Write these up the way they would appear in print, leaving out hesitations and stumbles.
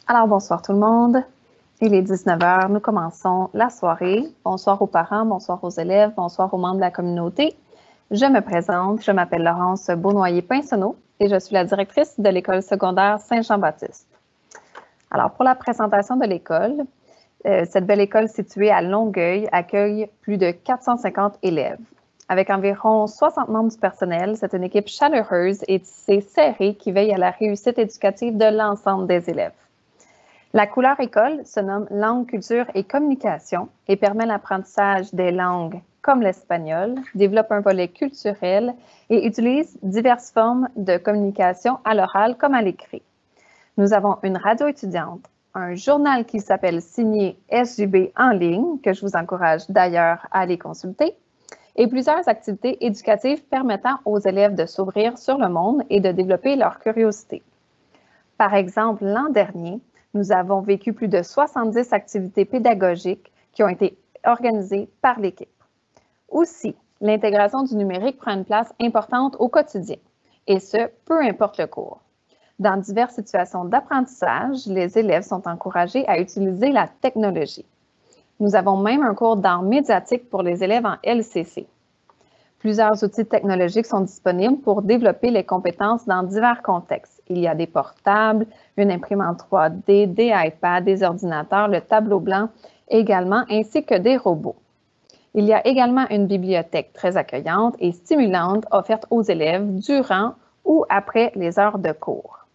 Alors, bonsoir tout le monde. Il est 19 h, nous commençons la soirée. Bonsoir aux parents, bonsoir aux élèves, bonsoir aux membres de la communauté. Je me présente, je m'appelle Laurence Beaunoyer-Pinsonneau et je suis la directrice de l'école secondaire Saint-Jean-Baptiste. Alors, pour la présentation de l'école, cette belle école située à Longueuil accueille plus de 450 élèves. Avec environ 60 membres du personnel, c'est une équipe chaleureuse et tissée serrée qui veille à la réussite éducative de l'ensemble des élèves. La couleur école se nomme Langue, culture et communication et permet l'apprentissage des langues comme l'espagnol, développe un volet culturel et utilise diverses formes de communication à l'oral comme à l'écrit. Nous avons une radio étudiante, un journal qui s'appelle Signé SJB en ligne, que je vous encourage d'ailleurs à aller consulter, et plusieurs activités éducatives permettant aux élèves de s'ouvrir sur le monde et de développer leur curiosité. Par exemple, l'an dernier, nous avons vécu plus de 70 activités pédagogiques qui ont été organisées par l'équipe. Aussi, l'intégration du numérique prend une place importante au quotidien, et ce, peu importe le cours. Dans diverses situations d'apprentissage, les élèves sont encouragés à utiliser la technologie. Nous avons même un cours d'art médiatique pour les élèves en LCC. Plusieurs outils technologiques sont disponibles pour développer les compétences dans divers contextes. Il y a des portables, une imprimante 3D, des iPads, des ordinateurs, le tableau blanc également, ainsi que des robots. Il y a également une bibliothèque très accueillante et stimulante offerte aux élèves durant ou après les heures de cours.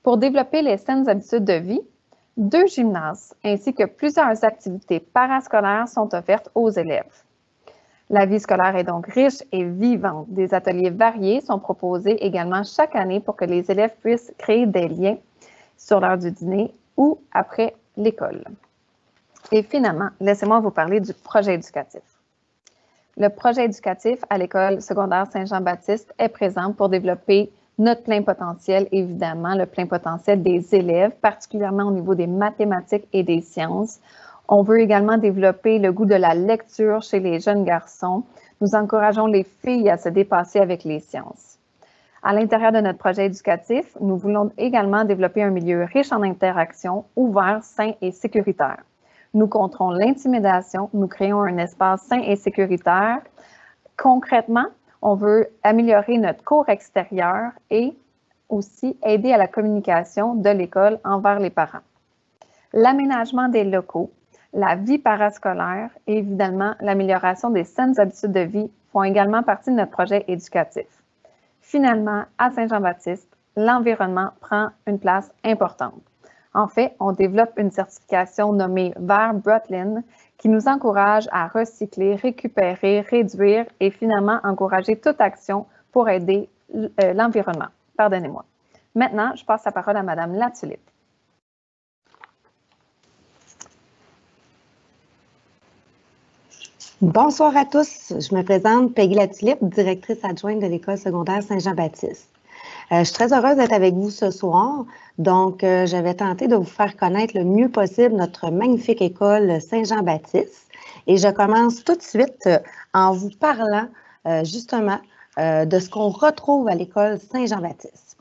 Pour développer les saines habitudes de vie, 2 gymnases ainsi que plusieurs activités parascolaires sont offertes aux élèves. La vie scolaire est donc riche et vivante. Des ateliers variés sont proposés également chaque année pour que les élèves puissent créer des liens sur l'heure du dîner ou après l'école. Et finalement, laissez-moi vous parler du projet éducatif. Le projet éducatif à l'école secondaire Saint-Jean-Baptiste est présent pour développer notre plein potentiel, évidemment, le plein potentiel des élèves, particulièrement au niveau des mathématiques et des sciences. On veut également développer le goût de la lecture chez les jeunes garçons. Nous encourageons les filles à se dépasser avec les sciences. À l'intérieur de notre projet éducatif, nous voulons également développer un milieu riche en interactions, ouvert, sain et sécuritaire. Nous controns l'intimidation, nous créons un espace sain et sécuritaire. Concrètement, on veut améliorer notre cours extérieur et aussi aider à la communication de l'école envers les parents. L'aménagement des locaux, la vie parascolaire et évidemment l'amélioration des saines habitudes de vie font également partie de notre projet éducatif. Finalement, à Saint-Jean-Baptiste, l'environnement prend une place importante. En fait, on développe une certification nommée Vert Brooklyn qui nous encourage à recycler, récupérer, réduire et finalement encourager toute action pour aider l'environnement. Pardonnez-moi. Maintenant, je passe la parole à Madame Latulippe. Bonsoir à tous, je me présente Peggy Latulippe, directrice adjointe de l'école secondaire Saint-Jean-Baptiste. Je suis très heureuse d'être avec vous ce soir. Donc, j'avais tenté de vous faire connaître le mieux possible notre magnifique école Saint-Jean-Baptiste. Et je commence tout de suite en vous parlant justement de ce qu'on retrouve à l'école Saint-Jean-Baptiste.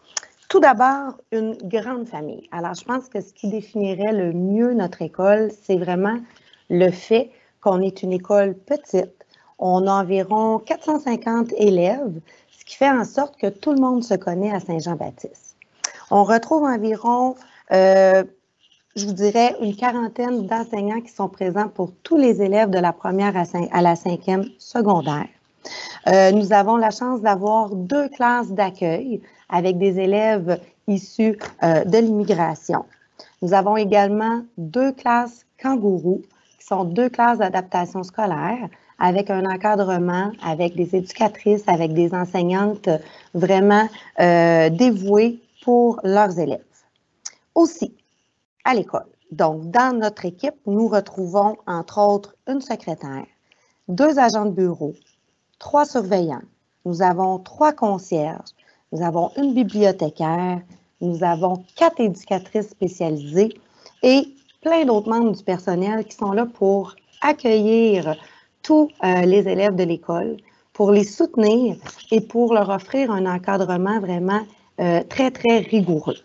Tout d'abord, une grande famille. Alors, je pense que ce qui définirait le mieux notre école, c'est vraiment le fait qu'on est une école petite. On a environ 450 élèves, ce qui fait en sorte que tout le monde se connaît à Saint-Jean-Baptiste. On retrouve environ, je vous dirais, une quarantaine d'enseignants qui sont présents pour tous les élèves de la première à la 5e secondaire. Nous avons la chance d'avoir 2 classes d'accueil avec des élèves issus de l'immigration. Nous avons également 2 classes kangourous, qui sont 2 classes d'adaptation scolaire avec un encadrement, avec des éducatrices, avec des enseignantes vraiment dévouées pour leurs élèves. Aussi, à l'école, donc dans notre équipe, nous retrouvons entre autres une secrétaire, 2 agents de bureau, 3 surveillants, nous avons 3 concierges, nous avons une bibliothécaire, nous avons 4 éducatrices spécialisées et plein d'autres membres du personnel qui sont là pour accueillir tous les élèves de l'école, pour les soutenir et pour leur offrir un encadrement vraiment très, très rigoureux.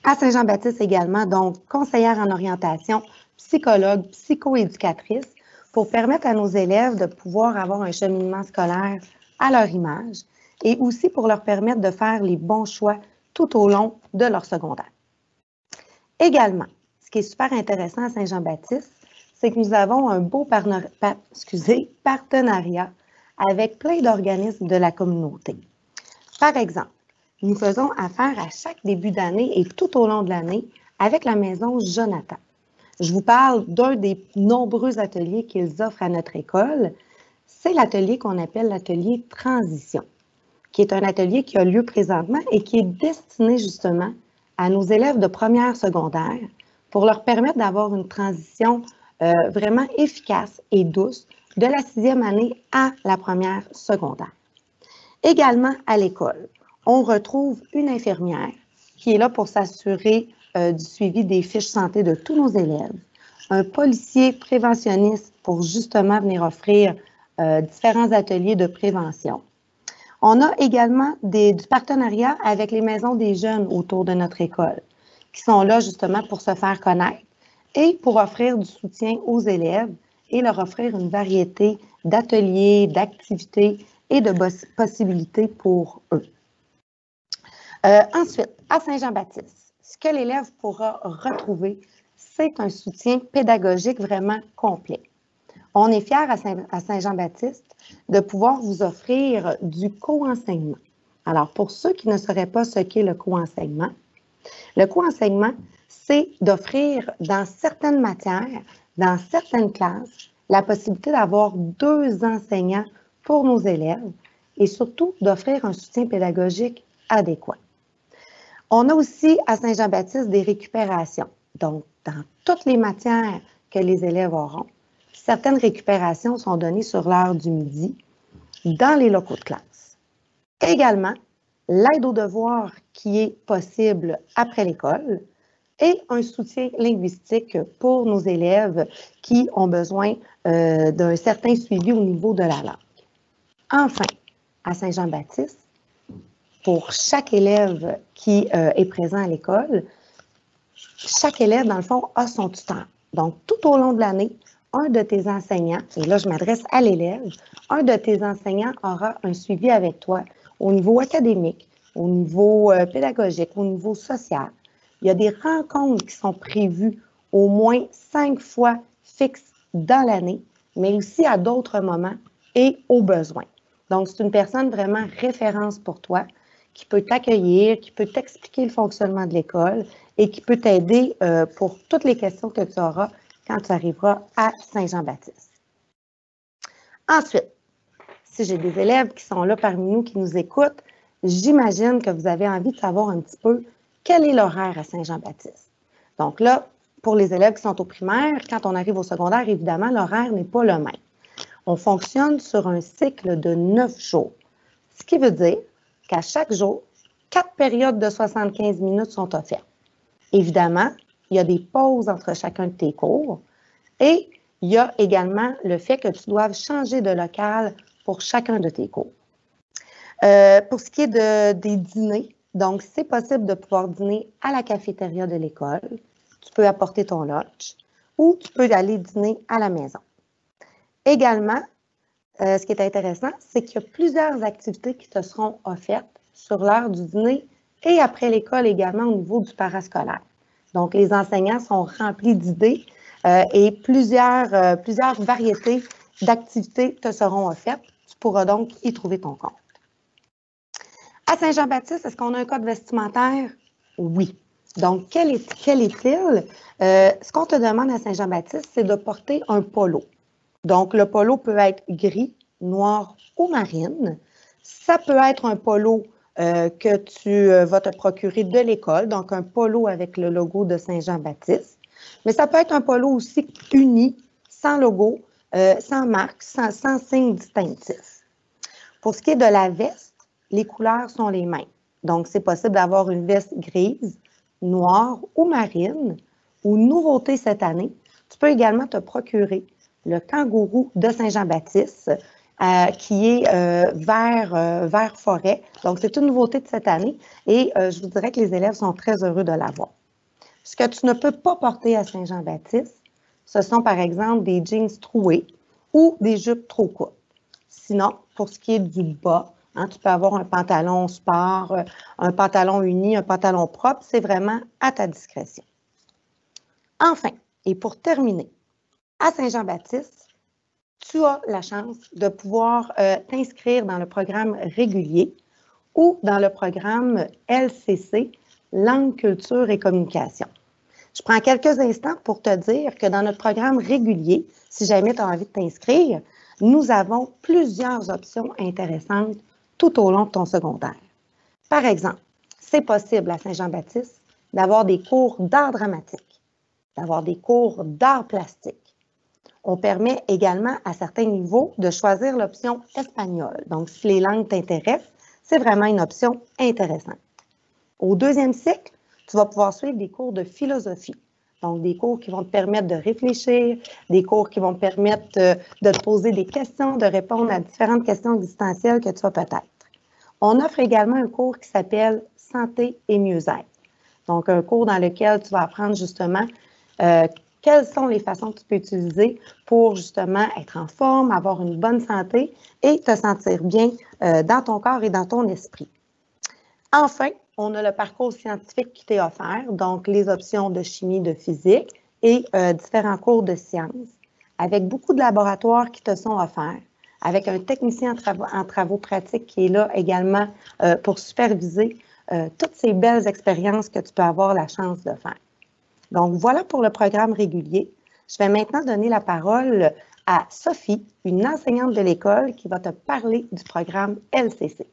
À Saint-Jean-Baptiste également, donc conseillère en orientation, psychologue, psychoéducatrice, pour permettre à nos élèves de pouvoir avoir un cheminement scolaire à leur image et aussi pour leur permettre de faire les bons choix tout au long de leur secondaire. Également, ce qui est super intéressant à Saint-Jean-Baptiste, c'est que nous avons un beau partenariat avec plein d'organismes de la communauté. Par exemple, nous faisons affaire à chaque début d'année et tout au long de l'année avec la maison Jonathan. Je vous parle d'un des nombreux ateliers qu'ils offrent à notre école. C'est l'atelier qu'on appelle l'atelier Transition, qui est un atelier qui a lieu présentement et qui est destiné justement à nos élèves de première secondaire pour leur permettre d'avoir une transition vraiment efficace et douce de la 6e année à la première secondaire. Également à l'école, on retrouve une infirmière qui est là pour s'assurer du suivi des fiches santé de tous nos élèves, un policier préventionniste pour justement venir offrir différents ateliers de prévention. On a également du partenariat avec les maisons des jeunes autour de notre école, qui sont là justement pour se faire connaître et pour offrir du soutien aux élèves et leur offrir une variété d'ateliers, d'activités et de possibilités pour eux. Ensuite, à Saint-Jean-Baptiste, ce que l'élève pourra retrouver, c'est un soutien pédagogique vraiment complet. On est fiers à Saint-Jean-Baptiste de pouvoir vous offrir du co-enseignement. Alors, pour ceux qui ne sauraient pas ce qu'est le co-enseignement, c'est d'offrir dans certaines matières, dans certaines classes, la possibilité d'avoir 2 enseignants pour nos élèves et surtout d'offrir un soutien pédagogique adéquat. On a aussi à Saint-Jean-Baptiste des récupérations. Donc, dans toutes les matières que les élèves auront, certaines récupérations sont données sur l'heure du midi dans les locaux de classe. Également, l'aide aux devoirs qui est possible après l'école et un soutien linguistique pour nos élèves qui ont besoin d'un certain suivi au niveau de la langue. Enfin, à Saint-Jean-Baptiste, pour chaque élève qui est présent à l'école, chaque élève, dans le fond, a son tuteur. Donc, tout au long de l'année, un de tes enseignants, et là, je m'adresse à l'élève, un de tes enseignants aura un suivi avec toi au niveau académique, au niveau pédagogique, au niveau social. Il y a des rencontres qui sont prévues au moins 5 fois fixes dans l'année, mais aussi à d'autres moments et aux besoins. Donc, c'est une personne vraiment référence pour toi, qui peut t'accueillir, qui peut t'expliquer le fonctionnement de l'école et qui peut t'aider pour toutes les questions que tu auras quand tu arriveras à Saint-Jean-Baptiste. Ensuite, si j'ai des élèves qui sont là parmi nous, qui nous écoutent, j'imagine que vous avez envie de savoir un petit peu quel est l'horaire à Saint-Jean-Baptiste. Donc là, pour les élèves qui sont au primaire, quand on arrive au secondaire, évidemment, l'horaire n'est pas le même. On fonctionne sur un cycle de 9 jours, ce qui veut dire qu'à chaque jour, 4 périodes de 75 minutes sont offertes. Évidemment, il y a des pauses entre chacun de tes cours et il y a également le fait que tu doives changer de local pour chacun de tes cours. Pour ce qui est des dîners, donc c'est possible de pouvoir dîner à la cafétéria de l'école. Tu peux apporter ton lunch ou tu peux aller dîner à la maison. Également, ce qui est intéressant, c'est qu'il y a plusieurs activités qui te seront offertes sur l'heure du dîner et après l'école également au niveau du parascolaire. Donc, les enseignants sont remplis d'idées et plusieurs variétés d'activités te seront offertes. Tu pourras donc y trouver ton compte. À Saint-Jean-Baptiste, est-ce qu'on a un code vestimentaire? Oui. Donc, quel est-il? Ce qu'on te demande à Saint-Jean-Baptiste, c'est de porter un polo. Donc, le polo peut être gris, noir ou marine. Ça peut être un polo que tu vas te procurer de l'école, donc un polo avec le logo de Saint-Jean-Baptiste. Mais ça peut être un polo aussi uni, sans logo, sans marque, sans signe distinctif. Pour ce qui est de la veste, les couleurs sont les mêmes. Donc, c'est possible d'avoir une veste grise, noire ou marine. Ou nouveauté cette année, tu peux également te procurer le kangourou de Saint-Jean-Baptiste, qui est vert forêt. Donc, c'est une nouveauté de cette année et je vous dirais que les élèves sont très heureux de l'avoir. Ce que tu ne peux pas porter à Saint-Jean-Baptiste, ce sont par exemple des jeans troués ou des jupes trop courtes. Sinon, pour ce qui est du bas, tu peux avoir un pantalon sport, un pantalon uni, un pantalon propre, c'est vraiment à ta discrétion. Enfin, et pour terminer, à Saint-Jean-Baptiste, tu as la chance de pouvoir t'inscrire dans le programme régulier ou dans le programme LCC, Langue, Culture et Communication. Je prends quelques instants pour te dire que dans notre programme régulier, si jamais tu as envie de t'inscrire, nous avons plusieurs options intéressantes tout au long de ton secondaire. Par exemple, c'est possible à Saint-Jean-Baptiste d'avoir des cours d'art dramatique, d'avoir des cours d'art plastique. On permet également à certains niveaux de choisir l'option espagnole. Donc, si les langues t'intéressent, c'est vraiment une option intéressante. Au deuxième cycle, tu vas pouvoir suivre des cours de philosophie. Donc, des cours qui vont te permettre de réfléchir, des cours qui vont te permettre de te poser des questions, de répondre à différentes questions existentielles que tu as peut-être. On offre également un cours qui s'appelle Santé et mieux-être. Donc, un cours dans lequel tu vas apprendre justement quelles sont les façons que tu peux utiliser pour justement être en forme, avoir une bonne santé et te sentir bien dans ton corps et dans ton esprit. Enfin, on a le parcours scientifique qui t'est offert, donc les options de chimie, de physique et différents cours de sciences, avec beaucoup de laboratoires qui te sont offerts, avec un technicien en travaux pratiques qui est là également pour superviser toutes ces belles expériences que tu peux avoir la chance de faire. Donc, voilà pour le programme régulier. Je vais maintenant donner la parole à Sophie, une enseignante de l'école qui va te parler du programme LCC.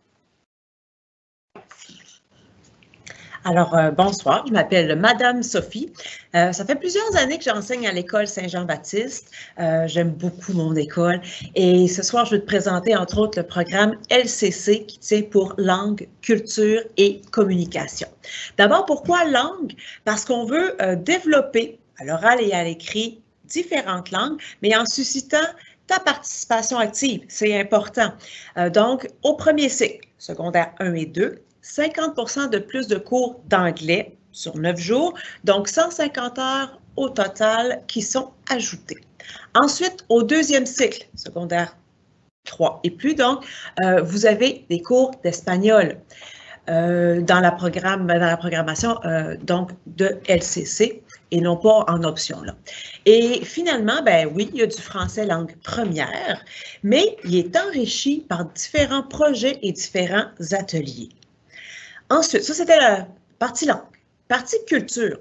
Alors, bonsoir, je m'appelle Madame Sophie. Ça fait plusieurs années que j'enseigne à l'école Saint-Jean-Baptiste. J'aime beaucoup mon école et ce soir, je vais te présenter entre autres le programme LCC qui tient pour Langue, Culture et Communication. D'abord, pourquoi langue? Parce qu'on veut développer à l'oral et à l'écrit différentes langues, mais en suscitant ta participation active, c'est important. Donc, au premier cycle, secondaire 1 et 2, 50% de plus de cours d'anglais sur 9 jours, donc 150 heures au total qui sont ajoutées. Ensuite, au deuxième cycle, secondaire 3 et plus, donc, vous avez des cours d'espagnol dans la programmation donc de LCC et non pas en option là. Et finalement, ben oui, il y a du français langue première, mais il est enrichi par différents projets et différents ateliers. Ensuite, ça c'était la partie langue. Partie culture.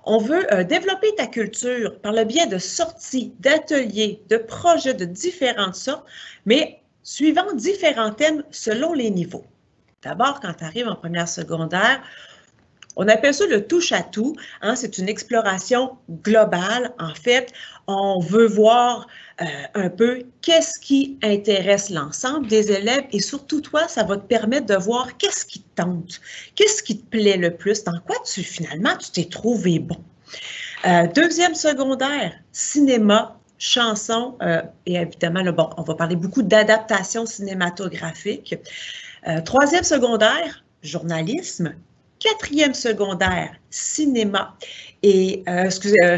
On veut développer ta culture par le biais de sorties, d'ateliers, de projets de différentes sortes, mais suivant différents thèmes selon les niveaux. D'abord, quand tu arrives en première secondaire, on appelle ça le touche-à-tout. Hein, c'est une exploration globale. En fait, on veut voir un peu qu'est-ce qui intéresse l'ensemble des élèves et surtout toi, ça va te permettre de voir qu'est-ce qui te tente, qu'est-ce qui te plaît le plus, dans quoi finalement tu t'es trouvé bon. Deuxième secondaire, cinéma, chanson et évidemment, là, bon, on va parler beaucoup d'adaptation cinématographique. Troisième secondaire, journalisme. Quatrième secondaire, cinéma et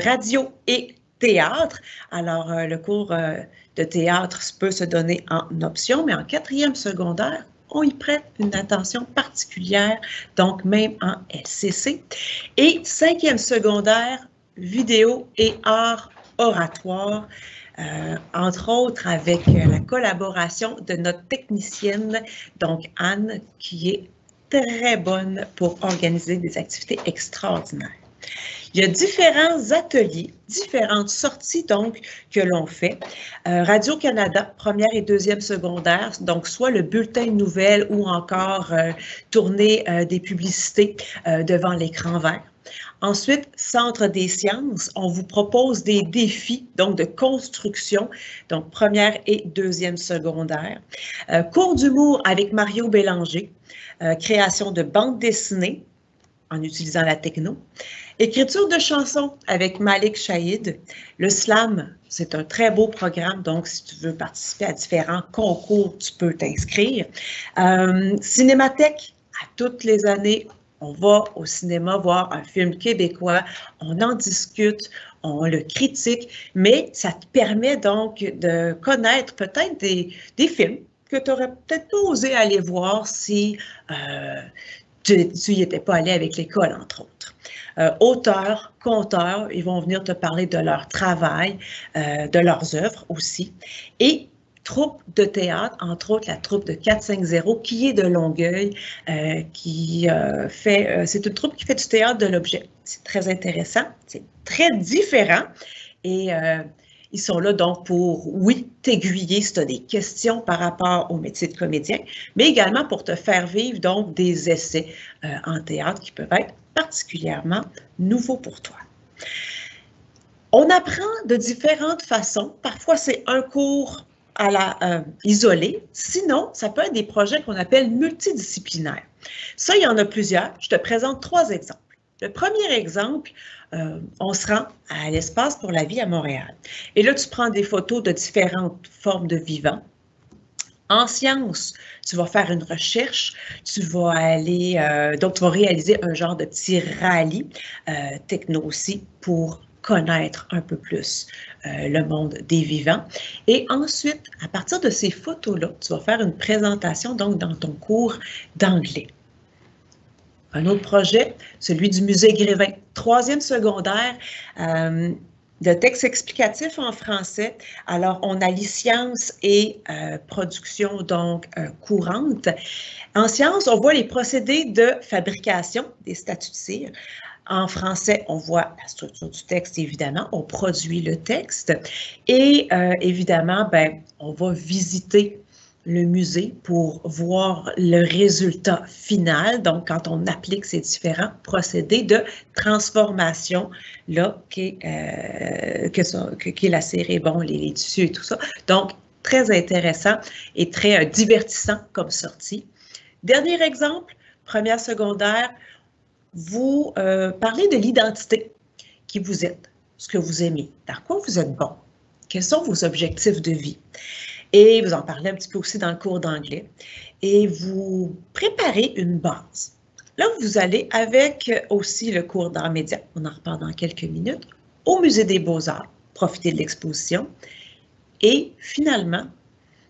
radio et théâtre. Alors, le cours de théâtre peut se donner en option, mais en quatrième secondaire, on y prête une attention particulière, donc même en LCC. Et cinquième secondaire, vidéo et art oratoire, entre autres avec la collaboration de notre technicienne, donc Anne, qui est très bonne pour organiser des activités extraordinaires. Il y a différents ateliers, différentes sorties donc que l'on fait. Radio-Canada, première et deuxième secondaire, donc soit le bulletin de nouvelles ou encore tourner des publicités devant l'écran vert. Ensuite, Centre des sciences, on vous propose des défis donc de construction, donc première et deuxième secondaire. Cours d'humour avec Mario Bélanger, création de bande dessinée. en utilisant la techno. Écriture de chansons avec Malik Shahid. Le slam, c'est un très beau programme, donc si tu veux participer à différents concours, tu peux t'inscrire. Cinémathèque, à toutes les années, on va au cinéma voir un film québécois, on en discute, on le critique, mais ça te permet donc de connaître peut-être des films que tu n'aurais peut-être pas osé aller voir si tu n'y étais pas allé avec l'école, entre autres. Auteurs, conteurs, ils vont venir te parler de leur travail, de leurs œuvres aussi. Et troupe de théâtre, entre autres la troupe de 450 qui est de Longueuil, c'est une troupe qui fait du théâtre de l'objet. C'est très intéressant, c'est très différent et ils sont là donc pour, oui, t'aiguiller si tu as des questions par rapport au métier de comédien, mais également pour te faire vivre donc des essais en théâtre qui peuvent être particulièrement nouveaux pour toi. On apprend de différentes façons. Parfois, c'est un cours isolé. Sinon, ça peut être des projets qu'on appelle multidisciplinaires. Ça, il y en a plusieurs. Je te présente 3 exemples. Le premier exemple, on se rend à l'Espace pour la vie à Montréal. Et là, tu prends des photos de différentes formes de vivants. En sciences, tu vas faire une recherche, tu vas aller, donc tu vas réaliser un genre de petit rallye techno aussi pour connaître un peu plus le monde des vivants. Et ensuite, à partir de ces photos-là, tu vas faire une présentation donc dans ton cours d'anglais. Un autre projet, celui du musée Grévin, 3e secondaire, de texte explicatif en français. Alors, on a licence et production donc courante. En sciences, on voit les procédés de fabrication des statues de cire. En français, on voit la structure du texte, évidemment. On produit le texte. Et évidemment, on va visiter le musée pour voir le résultat final. Donc, quand on applique ces différents procédés de transformation, là, qui est la cire et bon, les tissus et tout ça. Donc, très intéressant et très divertissant comme sortie. Dernier exemple, première secondaire, vous parlez de l'identité, qui vous êtes, ce que vous aimez, dans quoi vous êtes bon, quels sont vos objectifs de vie. Et vous en parlez un petit peu aussi dans le cours d'anglais. Et vous préparez une base. Là, vous allez avec aussi le cours d'art média, on en reparle dans quelques minutes, au Musée des Beaux-Arts, profiter de l'exposition. Et finalement,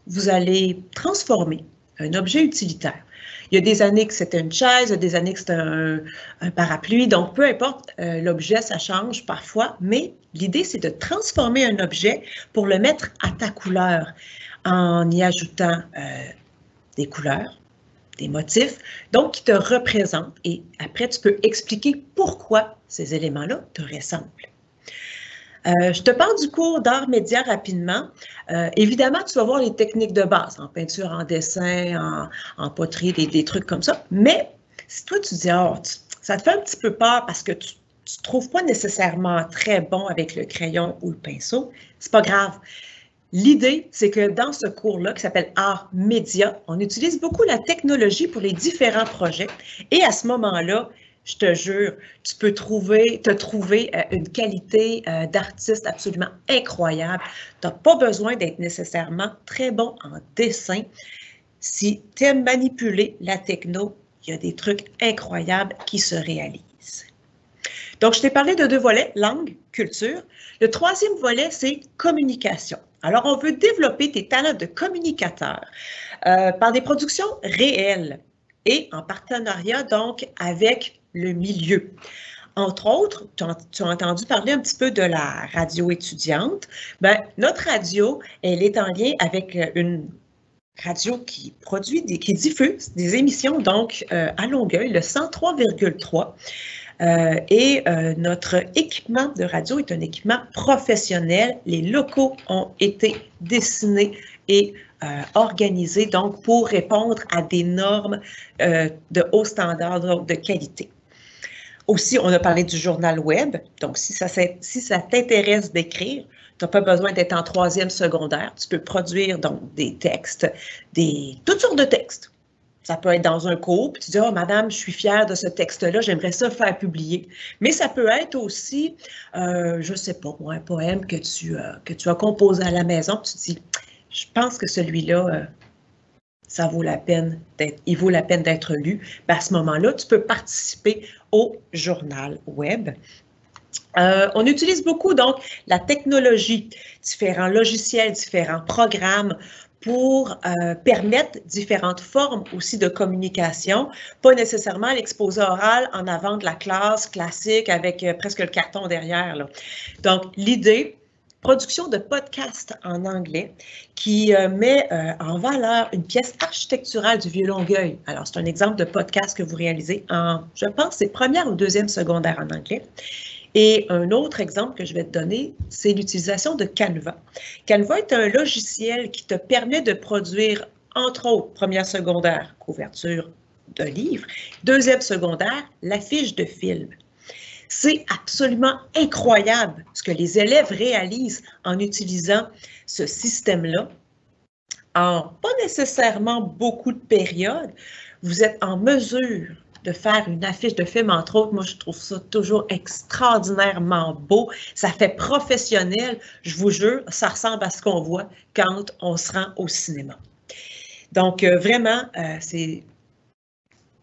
vous allez transformer un objet utilitaire. Il y a des années que c'était une chaise, il y a des années que c'était un parapluie. Donc, peu importe l'objet, ça change parfois. Mais l'idée, c'est de transformer un objet pour le mettre à ta couleur en y ajoutant des couleurs, des motifs, donc qui te représentent. Et après, tu peux expliquer pourquoi ces éléments-là te ressemblent. Je te parle du cours d'art média rapidement. Évidemment, tu vas voir les techniques de base, en peinture, en dessin, en poterie, des trucs comme ça. Mais si toi, tu dis, ça te fait un petit peu peur parce que tu ne trouves pas nécessairement très bon avec le crayon ou le pinceau, c'est pas grave. L'idée, c'est que dans ce cours-là, qui s'appelle Art Média, on utilise beaucoup la technologie pour les différents projets. Et à ce moment-là, je te jure, tu peux te trouver une qualité d'artiste absolument incroyable. Tu n'as pas besoin d'être nécessairement très bon en dessin. Si tu aimes manipuler la techno, il y a des trucs incroyables qui se réalisent. Donc, je t'ai parlé de 2 volets, langue, culture. Le 3e volet, c'est communication. Alors, on veut développer tes talents de communicateur par des productions réelles et en partenariat, donc, avec le milieu. Entre autres, tu as entendu parler un petit peu de la radio étudiante. Notre radio, elle est en lien avec une radio qui qui diffuse des émissions, donc, à Longueuil, le 103,3. Et notre équipement de radio est un équipement professionnel. Les locaux ont été dessinés et organisés donc pour répondre à des normes de haut standard de qualité. Aussi, on a parlé du journal web. Donc, si ça t'intéresse d'écrire, tu n'as pas besoin d'être en 3e secondaire. Tu peux produire donc des textes, toutes sortes de textes. Ça peut être dans un cours, puis tu dis « Oh, madame, je suis fière de ce texte-là, j'aimerais ça faire publier. » Mais ça peut être aussi, je ne sais pas, moi, un poème que tu as composé à la maison, puis tu te dis « Je pense que celui-là, ça vaut la peine il vaut la peine d'être lu. » Ben, à ce moment-là, tu peux participer au journal web. On utilise beaucoup, donc, la technologie, différents logiciels, différents programmes pour permettre différentes formes aussi de communication, pas nécessairement l'exposé oral en avant de la classe classique avec presque le carton derrière, là. Donc, l'idée, production de podcasts en anglais qui met en valeur une pièce architecturale du Vieux-Longueuil. Alors, c'est un exemple de podcast que vous réalisez en, je pense, c'est première ou deuxième secondaire en anglais. Et un autre exemple que je vais te donner, c'est l'utilisation de Canva. Canva est un logiciel qui te permet de produire, entre autres, première secondaire, couverture de livre, deuxième secondaire, l'affiche de film. C'est absolument incroyable ce que les élèves réalisent en utilisant ce système-là. En pas nécessairement beaucoup de périodes, vous êtes en mesure de faire une affiche de film, entre autres. Moi, je trouve ça toujours extraordinairement beau. Ça fait professionnel. Je vous jure, ça ressemble à ce qu'on voit quand on se rend au cinéma. Donc, vraiment, c'est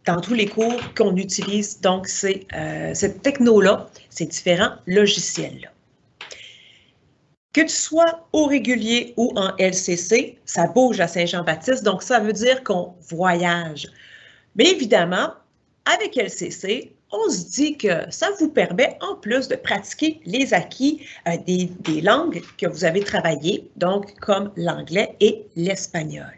dans tous les cours qu'on utilise, donc, cette techno-là, ces différents logiciels-là. Que tu sois au régulier ou en LCC, ça bouge à Saint-Jean-Baptiste, donc ça veut dire qu'on voyage. Mais évidemment, avec LCC, on se dit que ça vous permet, en plus, de pratiquer les acquis des langues que vous avez travaillées, donc comme l'anglais et l'espagnol.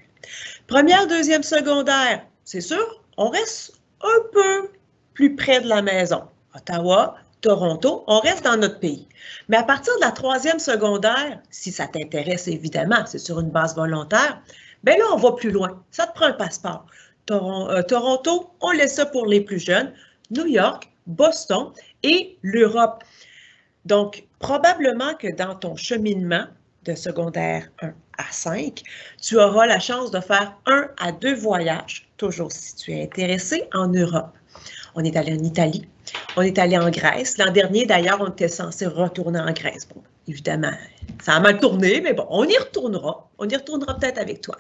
Première, deuxième secondaire, c'est sûr, on reste un peu plus près de la maison. Ottawa, Toronto, on reste dans notre pays. Mais à partir de la troisième secondaire, si ça t'intéresse évidemment, c'est sur une base volontaire, bien là, on va plus loin. Ça te prend un passeport. Toronto, on laisse ça pour les plus jeunes. New York, Boston et l'Europe. Donc, probablement que dans ton cheminement de secondaire 1 à 5, tu auras la chance de faire 1 à 2 voyages, toujours si tu es intéressé, en Europe. On est allé en Italie, on est allé en Grèce. L'an dernier, d'ailleurs, on était censé retourner en Grèce. Bon, évidemment, ça a mal tourné, mais bon, on y retournera. On y retournera peut-être avec toi.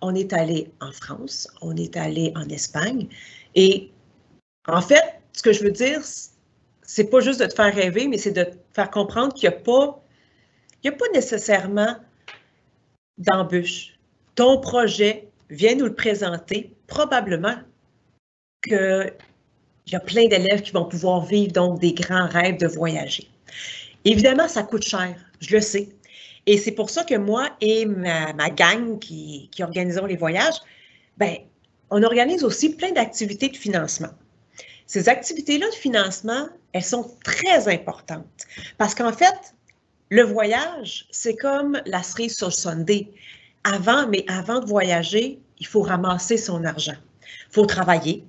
On est allé en France, on est allé en Espagne. Et en fait, ce que je veux dire, c'est pas juste de te faire rêver, mais c'est de te faire comprendre qu'il n'y a pas nécessairement d'embûche. Ton projet, viens nous le présenter. Probablement qu'il y a plein d'élèves qui vont pouvoir vivre donc des grands rêves de voyager. Évidemment, ça coûte cher, je le sais. Et c'est pour ça que moi et ma gang qui organisons les voyages, bien, on organise aussi plein d'activités de financement. Ces activités-là de financement, elles sont très importantes parce qu'en fait, le voyage, c'est comme la cerise sur le sundae. Avant de voyager, il faut ramasser son argent. Il faut travailler.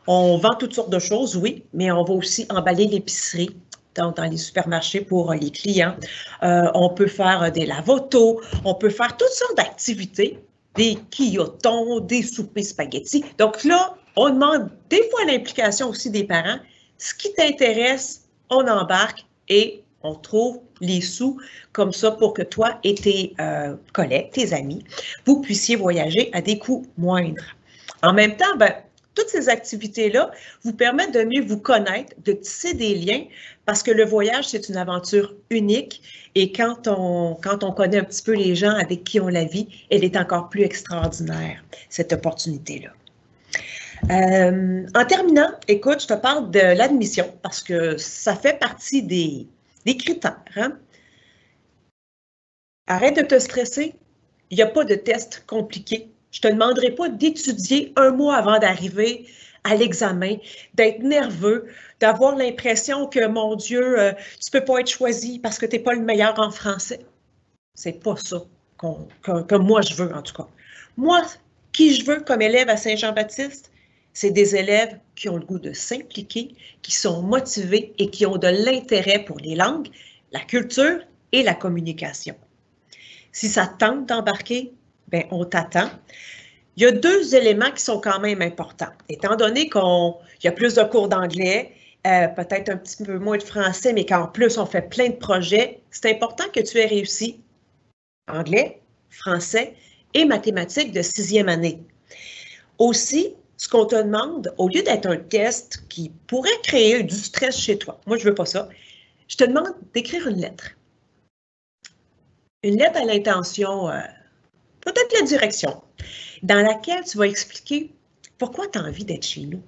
On vend toutes sortes de choses, oui, mais on va aussi emballer l'épicerie. Dans les supermarchés pour les clients. On peut faire des lave-autos, on peut faire toutes sortes d'activités, des quillotons, des soupers spaghettis. Donc là, on demande des fois l'implication aussi des parents. Ce qui t'intéresse, on embarque et on trouve les sous comme ça pour que toi et tes collègues, tes amis, vous puissiez voyager à des coûts moindres. En même temps, ben, toutes ces activités-là vous permettent de mieux vous connaître, de tisser des liens, parce que le voyage, c'est une aventure unique et quand on connaît un petit peu les gens avec qui on la vit, elle est encore plus extraordinaire, cette opportunité-là. En terminant, écoute, je te parle de l'admission parce que ça fait partie des critères. Hein? Arrête de te stresser, il n'y a pas de test compliqué. Je ne te demanderai pas d'étudier un mois avant d'arriver à l'examen, d'être nerveux, d'avoir l'impression que, mon Dieu, tu ne peux pas être choisi parce que tu n'es pas le meilleur en français. C'est pas ça que moi je veux, en tout cas. Moi, qui je veux comme élève à Saint-Jean-Baptiste, c'est des élèves qui ont le goût de s'impliquer, qui sont motivés et qui ont de l'intérêt pour les langues, la culture et la communication. Si ça te tente d'embarquer, bien, on t'attend. il y a deux éléments qui sont quand même importants. Étant donné qu'il y a plus de cours d'anglais, peut-être un petit peu moins de français, mais qu'en plus, on fait plein de projets, c'est important que tu aies réussi anglais, français et mathématiques de 6e année. Aussi, ce qu'on te demande, au lieu d'être un test qui pourrait créer du stress chez toi, moi, je ne veux pas ça, je te demande d'écrire une lettre. Une lettre à l'intention, peut-être la direction, dans laquelle tu vas expliquer pourquoi tu as envie d'être chez nous,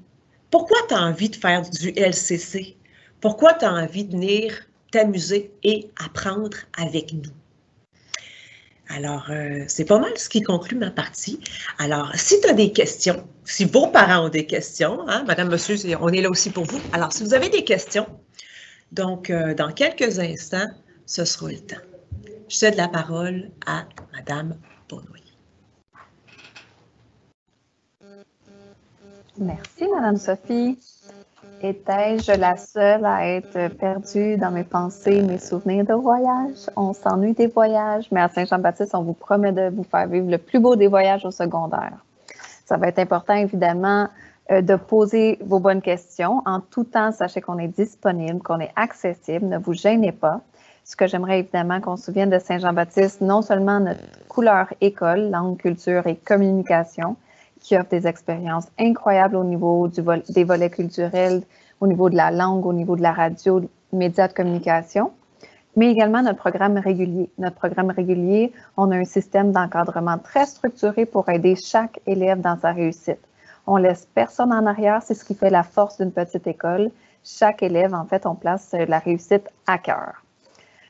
pourquoi tu as envie de faire du LCC, pourquoi tu as envie de venir t'amuser et apprendre avec nous. Alors, c'est pas mal ce qui conclut ma partie. Alors, si tu as des questions, si vos parents ont des questions, hein, madame, monsieur, on est là aussi pour vous. Alors, si vous avez des questions, donc, dans quelques instants, ce sera le temps. Je cède la parole à madame Beaunoyer. Merci, madame Sophie. Étais-je la seule à être perdue dans mes pensées, mes souvenirs de voyage? On s'ennuie des voyages, mais à Saint-Jean-Baptiste, on vous promet de vous faire vivre le plus beau des voyages au secondaire. Ça va être important, évidemment, de poser vos bonnes questions. En tout temps, sachez qu'on est disponible, qu'on est accessible. Ne vous gênez pas. Ce que j'aimerais évidemment qu'on se souvienne de Saint-Jean-Baptiste, non seulement notre couleur école, langue, culture et communication, qui offre des expériences incroyables au niveau des volets culturels, au niveau de la langue, au niveau de la radio, médias de communication, mais également notre programme régulier. Notre programme régulier, on a un système d'encadrement très structuré pour aider chaque élève dans sa réussite. On laisse personne en arrière, c'est ce qui fait la force d'une petite école. Chaque élève, en fait, on place la réussite à cœur.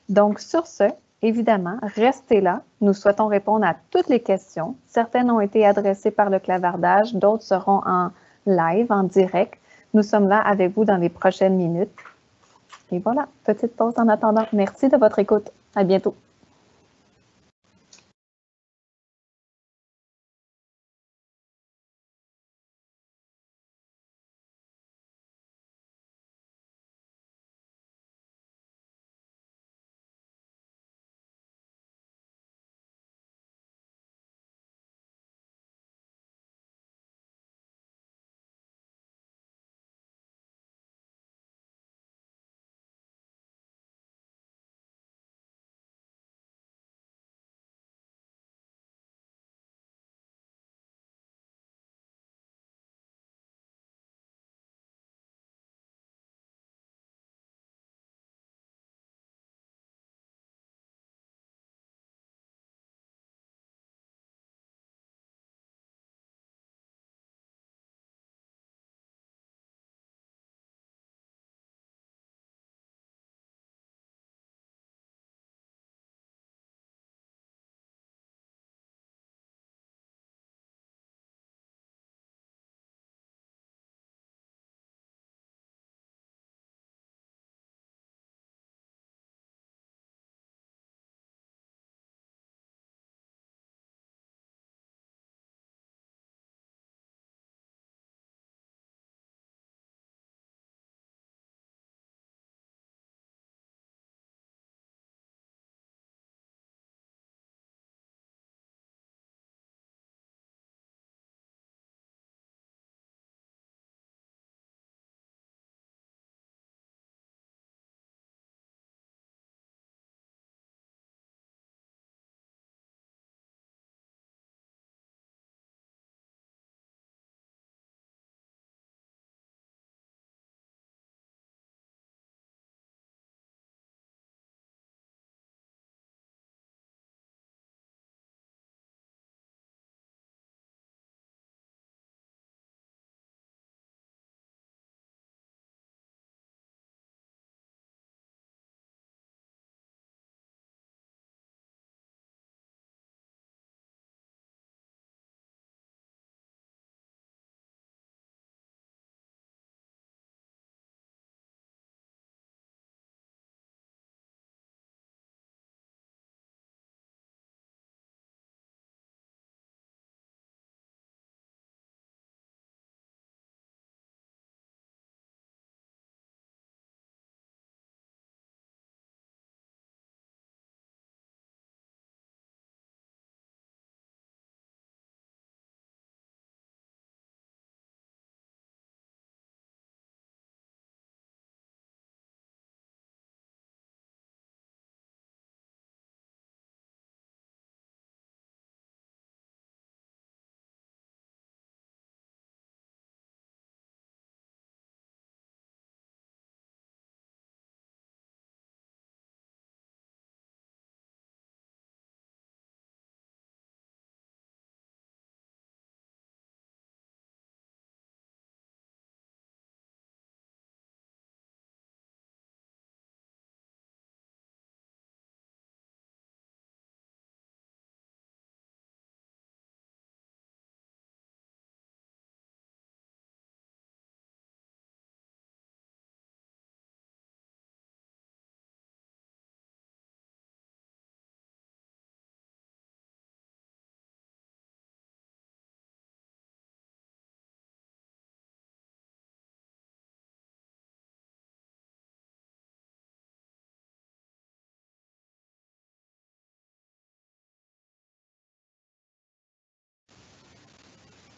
Donc, sur ce, évidemment, restez là. Nous souhaitons répondre à toutes les questions. Certaines ont été adressées par le clavardage, d'autres seront en live, en direct. Nous sommes là avec vous dans les prochaines minutes. Et voilà, petite pause en attendant. Merci de votre écoute. À bientôt.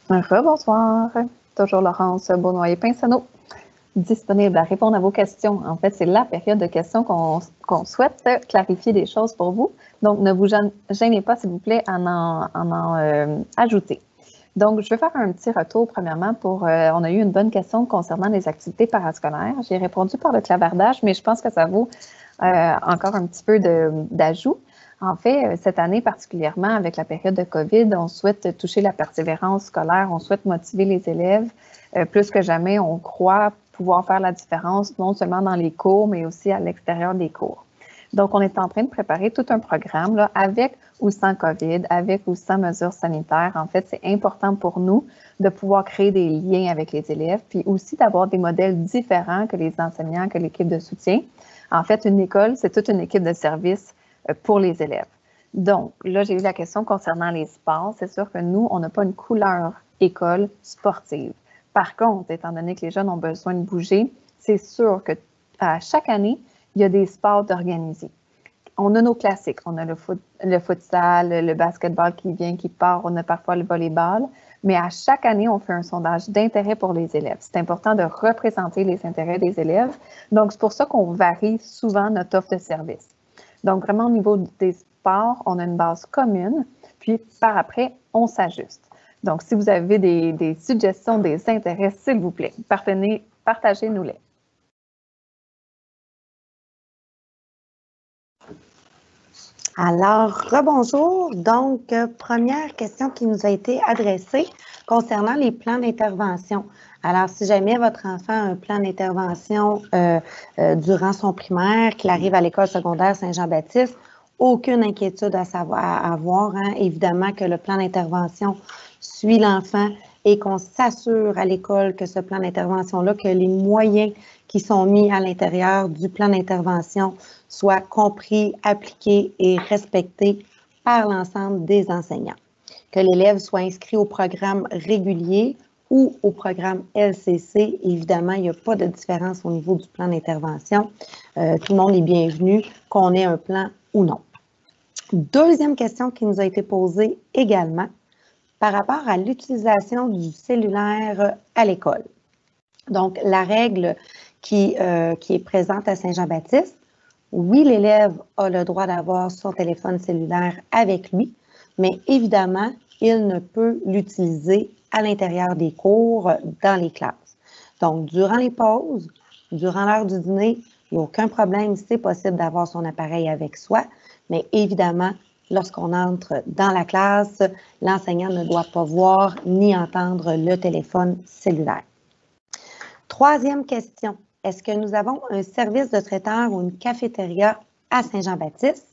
Bonsoir. Toujours Laurence Beaunoyer-Pinsonneau, disponible à répondre à vos questions. En fait, c'est la période de questions qu'on souhaite clarifier des choses pour vous. Donc, ne vous gênez pas, s'il vous plaît, à en ajouter. Donc, je vais faire un petit retour, premièrement, on a eu une bonne question concernant les activités parascolaires. J'ai répondu par le clavardage, mais je pense que ça vaut encore un petit peu d'ajout. En fait, cette année particulièrement, avec la période de COVID, on souhaite toucher la persévérance scolaire, on souhaite motiver les élèves. Plus que jamais, on croit pouvoir faire la différence, non seulement dans les cours, mais aussi à l'extérieur des cours. Donc, on est en train de préparer tout un programme là, avec ou sans COVID, avec ou sans mesures sanitaires. En fait, c'est important pour nous de pouvoir créer des liens avec les élèves, puis aussi d'avoir des modèles différents que les enseignants, que l'équipe de soutien. En fait, une école, c'est toute une équipe de service pour les élèves. Donc, là, j'ai eu la question concernant les sports. C'est sûr que nous, on n'a pas une couleur école sportive. Par contre, étant donné que les jeunes ont besoin de bouger, c'est sûr que à chaque année, il y a des sports organisés. On a nos classiques. On a le futsal, le basketball qui vient, qui part. On a parfois le volleyball. Mais à chaque année, on fait un sondage d'intérêt pour les élèves. C'est important de représenter les intérêts des élèves. Donc, c'est pour ça qu'on varie souvent notre offre de service. Donc, vraiment, au niveau des sports, on a une base commune, puis par après, on s'ajuste. Donc, si vous avez des suggestions, des intérêts, s'il vous plaît, partagez-nous-les. Alors, rebonjour. Donc, première question qui nous a été adressée concernant les plans d'intervention. Alors, si jamais votre enfant a un plan d'intervention durant son primaire, qu'il arrive à l'école secondaire Saint-Jean-Baptiste, aucune inquiétude à avoir. Hein. Évidemment que le plan d'intervention suit l'enfant et qu'on s'assure à l'école que ce plan d'intervention-là, que les moyens qui sont mis à l'intérieur du plan d'intervention soient compris, appliqués et respectés par l'ensemble des enseignants. Que l'élève soit inscrit au programme régulier ou au programme LCC. Évidemment, il n'y a pas de différence au niveau du plan d'intervention. Tout le monde est bienvenu, qu'on ait un plan ou non. Deuxième question qui nous a été posée également par rapport à l'utilisation du cellulaire à l'école. Donc, la règle qui est présente à Saint-Jean-Baptiste, oui, l'élève a le droit d'avoir son téléphone cellulaire avec lui, mais évidemment, il ne peut l'utiliser à l'intérieur des cours, dans les classes. Donc, durant les pauses, durant l'heure du dîner, il n'y a aucun problème, c'est possible d'avoir son appareil avec soi, mais évidemment, lorsqu'on entre dans la classe, l'enseignant ne doit pas voir ni entendre le téléphone cellulaire. Troisième question, est-ce que nous avons un service de traiteur ou une cafétéria à Saint-Jean-Baptiste?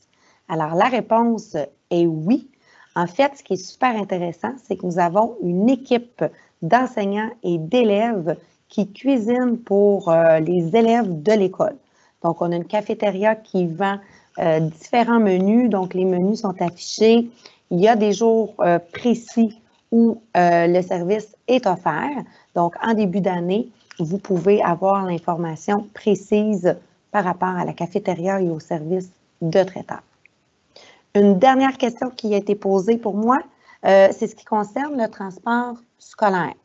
Alors, la réponse est oui. En fait, ce qui est super intéressant, c'est que nous avons une équipe d'enseignants et d'élèves qui cuisinent pour les élèves de l'école. Donc, on a une cafétéria qui vend différents menus. Donc, les menus sont affichés. Il y a des jours précis où le service est offert. Donc, en début d'année, vous pouvez avoir l'information précise par rapport à la cafétéria et au service de traiteur. Une dernière question qui a été posée pour moi, c'est ce qui concerne le transport scolaire.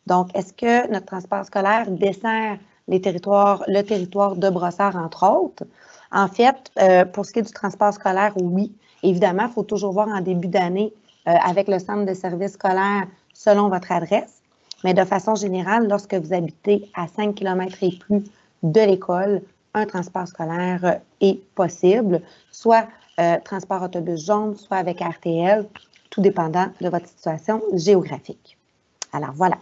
Donc, est-ce que notre transport scolaire dessert le territoire de Brossard, entre autres? En fait, pour ce qui est du transport scolaire, oui. Évidemment, il faut toujours voir en début d'année avec le centre de service scolaire selon votre adresse. Mais de façon générale, lorsque vous habitez à 5 km et plus de l'école, un transport scolaire est possible, soit transport autobus jaune, soit avec RTL, tout dépendant de votre situation géographique. Alors, voilà.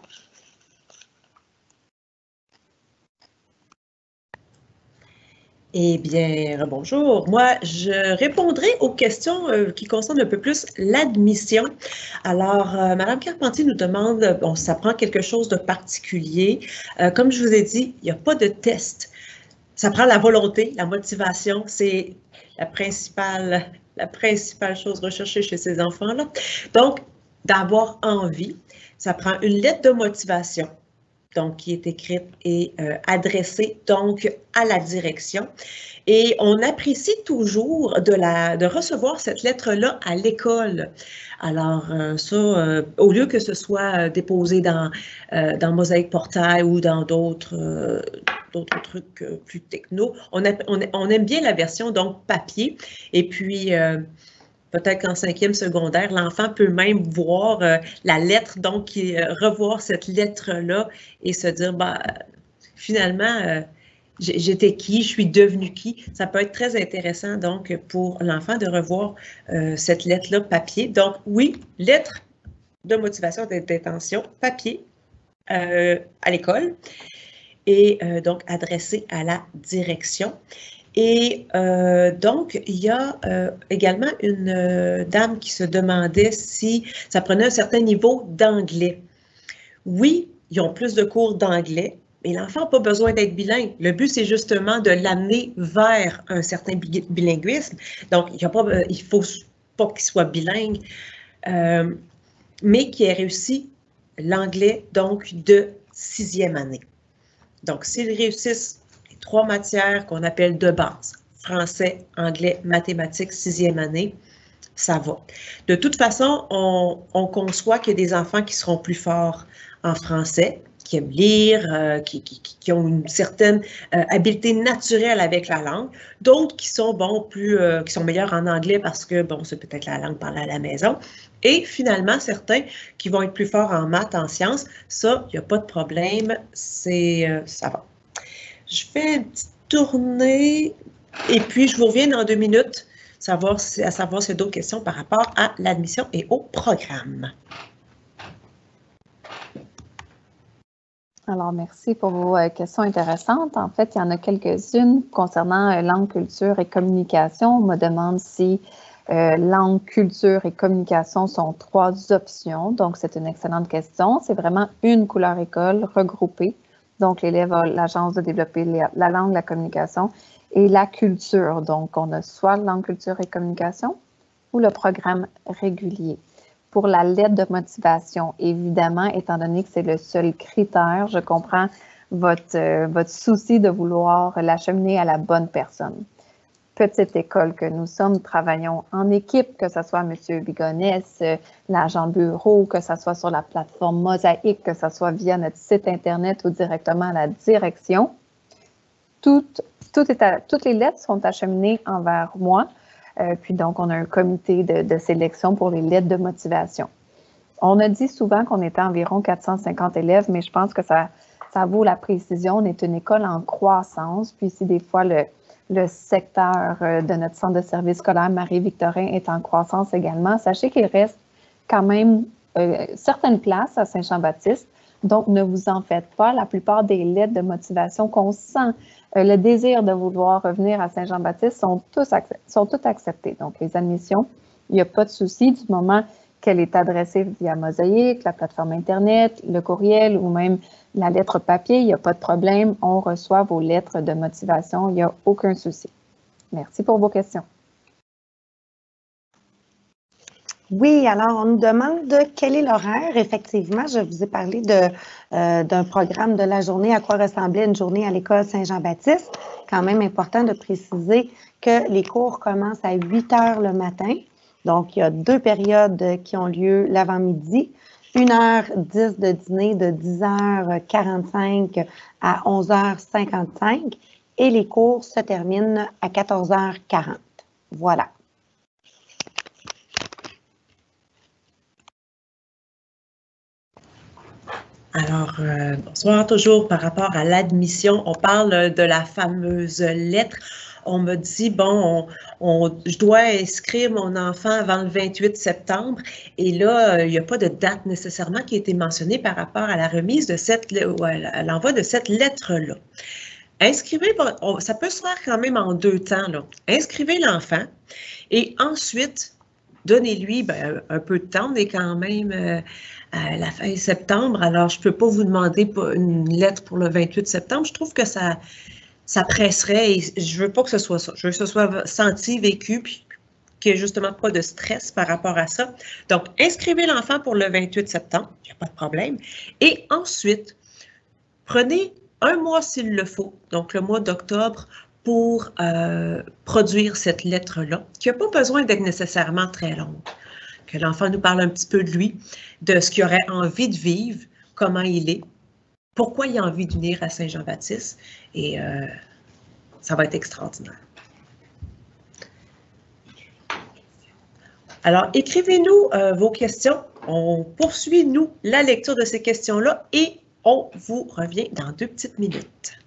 Eh bien, bonjour. Moi, je répondrai aux questions qui concernent un peu plus l'admission. Alors, Madame Carpentier nous demande, bon, ça prend quelque chose de particulier. Comme je vous ai dit, il n'y a pas de test. Ça prend la volonté, la motivation, c'est la principale chose recherchée chez ces enfants-là. Donc, d'avoir envie, ça prend une lettre de motivation. donc qui est écrite et adressée donc à la direction. Et on apprécie toujours de recevoir cette lettre-là à l'école. Alors ça, au lieu que ce soit déposé dans Mosaïque Portail ou dans d'autres trucs plus techno, on aime bien la version donc papier. Et puis, peut-être qu'en 5e secondaire, l'enfant peut même voir la lettre, donc revoir cette lettre-là et se dire, bah, finalement, j'étais qui, je suis devenue qui. Ça peut être très intéressant donc pour l'enfant de revoir cette lettre-là papier. Donc oui, lettre de motivation d'intention papier à l'école et donc adressée à la direction. Et donc, il y a également une dame qui se demandait si ça prenait un certain niveau d'anglais. Oui, ils ont plus de cours d'anglais, mais l'enfant n'a pas besoin d'être bilingue. Le but, c'est justement de l'amener vers un certain bilinguisme. Donc, il ne faut pas qu'il soit bilingue, mais qu'il ait réussi l'anglais, donc, de 6e année. Donc, s'ils réussissent 3 matières qu'on appelle de base, français, anglais, mathématiques, 6e année, ça va. De toute façon, on conçoit qu'il y a des enfants qui seront plus forts en français, qui aiment lire, qui ont une certaine habileté naturelle avec la langue, d'autres qui sont qui sont meilleurs en anglais parce que, bon, c'est peut-être la langue parlée à la maison, et finalement, certains qui vont être plus forts en maths, en sciences, ça, il n'y a pas de problème, ça va. Je fais une petite tournée et puis je vous reviens dans 2 minutes à savoir s'il y a d'autres questions par rapport à l'admission et au programme. Alors, merci pour vos questions intéressantes. En fait, il y en a quelques-unes concernant langue, culture et communication. On me demande si langue, culture et communication sont 3 options. Donc, c'est une excellente question. C'est vraiment une couleur école regroupée. Donc, l'élève a la chance de développer la langue, la communication et la culture. Donc, on a soit langue, culture et communication ou le programme régulier. Pour la lettre de motivation, évidemment, étant donné que c'est le seul critère, je comprends votre souci de vouloir l'acheminer à la bonne personne. Petite école que nous sommes, travaillons en équipe, que ce soit M. Bigonès, l'agent bureau, que ce soit sur la plateforme Mosaïque, que ce soit via notre site Internet ou directement à la direction. Toutes les lettres sont acheminées envers moi. Puis donc, on a un comité de sélection pour les lettres de motivation. On a dit souvent qu'on était environ 450 élèves, mais je pense que ça vaut la précision. On est une école en croissance, puis si des fois le secteur de notre centre de service scolaire Marie-Victorin est en croissance également, sachez qu'il reste quand même certaines places à Saint-Jean-Baptiste, donc ne vous en faites pas. La plupart des lettres de motivation qu'on sent le désir de vouloir revenir à Saint-Jean-Baptiste sont toutes acceptées. Donc, les admissions, il n'y a pas de souci du moment qu'elle est adressée via Mosaïque, la plateforme Internet, le courriel ou même la lettre papier, il n'y a pas de problème. On reçoit vos lettres de motivation, il n'y a aucun souci. Merci pour vos questions. Oui, alors on nous demande quel est l'horaire. Effectivement, je vous ai parlé d'un programme de la journée, à quoi ressemblait une journée à l'école Saint-Jean-Baptiste. Quand même important de préciser que les cours commencent à 8 heures le matin. Donc, il y a 2 périodes qui ont lieu l'avant-midi. 1h10 de dîner de 10h45 à 11h55 et les cours se terminent à 14h40. Voilà. Alors, bonsoir, toujours par rapport à l'admission, on parle de la fameuse lettre. On me dit, bon, je dois inscrire mon enfant avant le 28 septembre et là, il n'y a pas de date nécessairement qui a été mentionnée par rapport à la remise de à l'envoi de cette lettre-là. Inscrivez, ça peut se faire quand même en 2 temps, là. Inscrivez l'enfant et ensuite, donnez-lui un peu de temps. On est quand même à la fin septembre, alors je ne peux pas vous demander une lettre pour le 28 septembre. Je trouve que ça presserait et je ne veux pas que ce soit ça. Je veux que ce soit senti, vécu, puis qu'il n'y ait justement pas de stress par rapport à ça. Donc, inscrivez l'enfant pour le 28 septembre, il n'y a pas de problème. Et ensuite, Prenez un mois s'il le faut, donc le mois d'octobre, pour produire cette lettre-là, qui n'a pas besoin d'être nécessairement très longue. Que l'enfant nous parle un petit peu de lui, de ce qu'il aurait envie de vivre, comment il est, pourquoi il a envie d'unir à Saint-Jean-Baptiste, et ça va être extraordinaire. Alors, écrivez-nous vos questions. On poursuit, nous, la lecture de ces questions-là et on vous revient dans 2 petites minutes.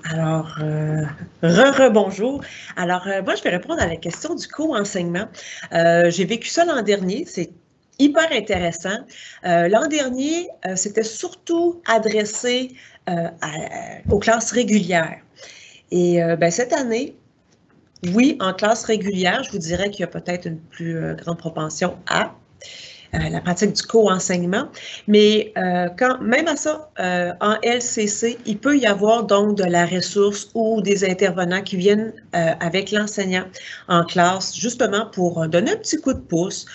Alors, rebonjour. Alors, moi, je vais répondre à la question du co-enseignement. J'ai vécu ça l'an dernier, c'est hyper intéressant. L'an dernier, c'était surtout adressé aux classes régulières. Et cette année, oui, en classe régulière, je vous dirais qu'il y a peut-être une plus grande propension à la pratique du co-enseignement, mais même à ça, en LCC, il peut y avoir donc de la ressource ou des intervenants qui viennent avec l'enseignant en classe, justement pour donner un petit coup de pouce,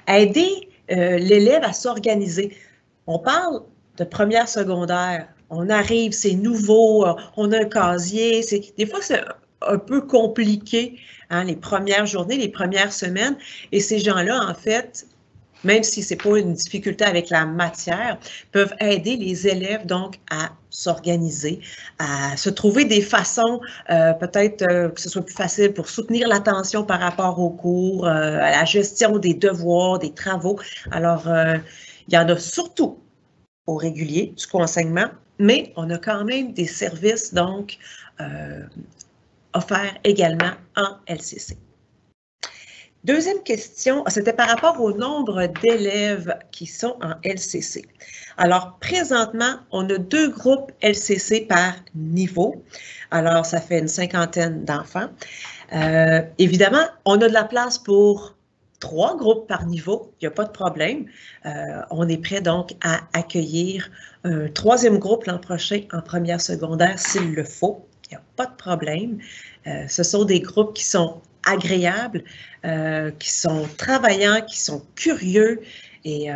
aider l'élève à s'organiser. On parle de première secondaire, on arrive, c'est nouveau, on a un casier, des fois c'est un peu compliqué, hein, les premières journées, les premières semaines, et ces gens-là, en fait, même si ce n'est pas une difficulté avec la matière, peuvent aider les élèves donc à s'organiser, à se trouver des façons, peut-être que ce soit plus facile pour soutenir l'attention par rapport aux cours, à la gestion des devoirs, des travaux. Alors, il y en a surtout au régulier du co-enseignement, mais on a quand même des services donc offerts également en LCC. Deuxième question, c'était par rapport au nombre d'élèves qui sont en LCC. Alors, présentement, on a 2 groupes LCC par niveau. Alors, ça fait une 50aine d'enfants. Évidemment, on a de la place pour 3 groupes par niveau, il n'y a pas de problème. On est prêt donc à accueillir un 3e groupe l'an prochain en première secondaire s'il le faut. Il n'y a pas de problème. Ce sont des groupes qui sont agréables, qui sont travaillants, qui sont curieux et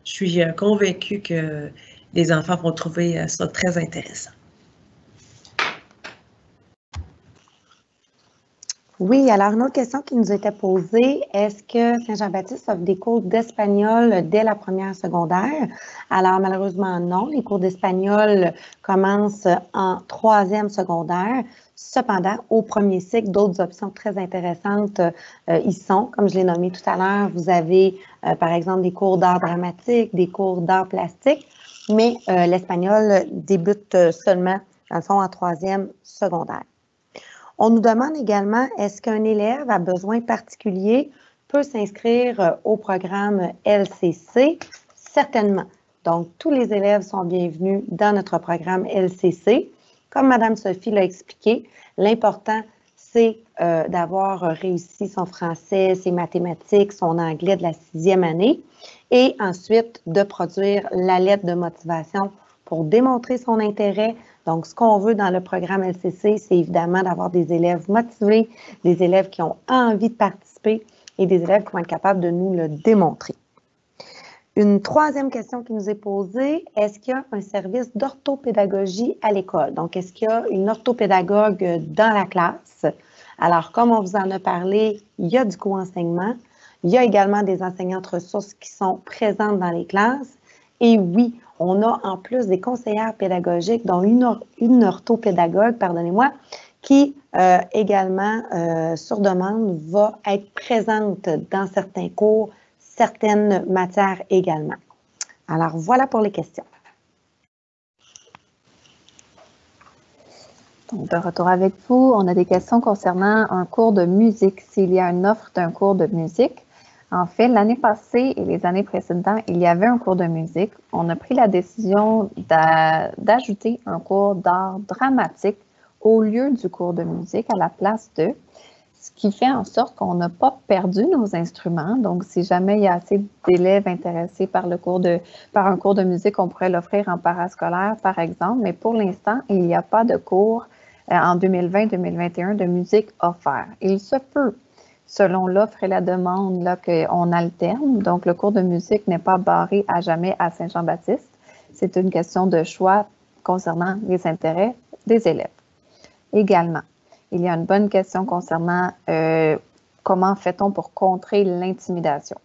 Je suis convaincue que les enfants vont trouver ça très intéressant. Oui, alors une autre question qui nous était posée, est-ce que Saint-Jean-Baptiste offre des cours d'espagnol dès la première secondaire? Alors malheureusement non, les cours d'espagnol commencent en troisième secondaire. Cependant, au premier cycle, d'autres options très intéressantes y sont. Comme je l'ai nommé tout à l'heure, vous avez par exemple des cours d'art dramatique, des cours d'art plastique, mais l'espagnol débute seulement, dans le fond, en troisième secondaire. On nous demande également, est-ce qu'un élève à besoin particulier peut s'inscrire au programme LCC? Certainement. Donc, tous les élèves sont bienvenus dans notre programme LCC. Comme Mme Sophie l'a expliqué, l'important, c'est d'avoir réussi son français, ses mathématiques, son anglais de la 6e année et ensuite de produire la lettre de motivation pour démontrer son intérêt. Donc, ce qu'on veut dans le programme LCC, c'est évidemment d'avoir des élèves motivés, des élèves qui ont envie de participer et des élèves qui vont être capables de nous le démontrer. Une troisième question qui nous est posée, est-ce qu'il y a un service d'orthopédagogie à l'école? Donc, est-ce qu'il y a une orthopédagogue dans la classe? Alors, comme on vous en a parlé, il y a du co-enseignement. Il y a également des enseignantes ressources qui sont présentes dans les classes. Et oui, on a en plus des conseillères pédagogiques, dont une orthopédagogue, pardonnez-moi, qui également, sur demande, va être présente dans certains cours, certaines matières également. Alors, voilà pour les questions. Donc, de retour avec vous, on a des questions concernant un cours de musique, s'il y a une offre d'un cours de musique. En fait, l'année passée et les années précédentes, il y avait un cours de musique. On a pris la décision d'ajouter un cours d'art dramatique au lieu du cours de musique, à la place de, ce qui fait en sorte qu'on n'a pas perdu nos instruments. Donc, si jamais il y a assez d'élèves intéressés par un cours de musique, on pourrait l'offrir en parascolaire, par exemple. Mais pour l'instant, il n'y a pas de cours en 2020-2021 de musique offert. Il se peut, selon l'offre et la demande, là, qu'on alterne. Donc, le cours de musique n'est pas barré à jamais à Saint-Jean-Baptiste. C'est une question de choix concernant les intérêts des élèves. Également, il y a une bonne question concernant comment fait-on pour contrer l'intimidation.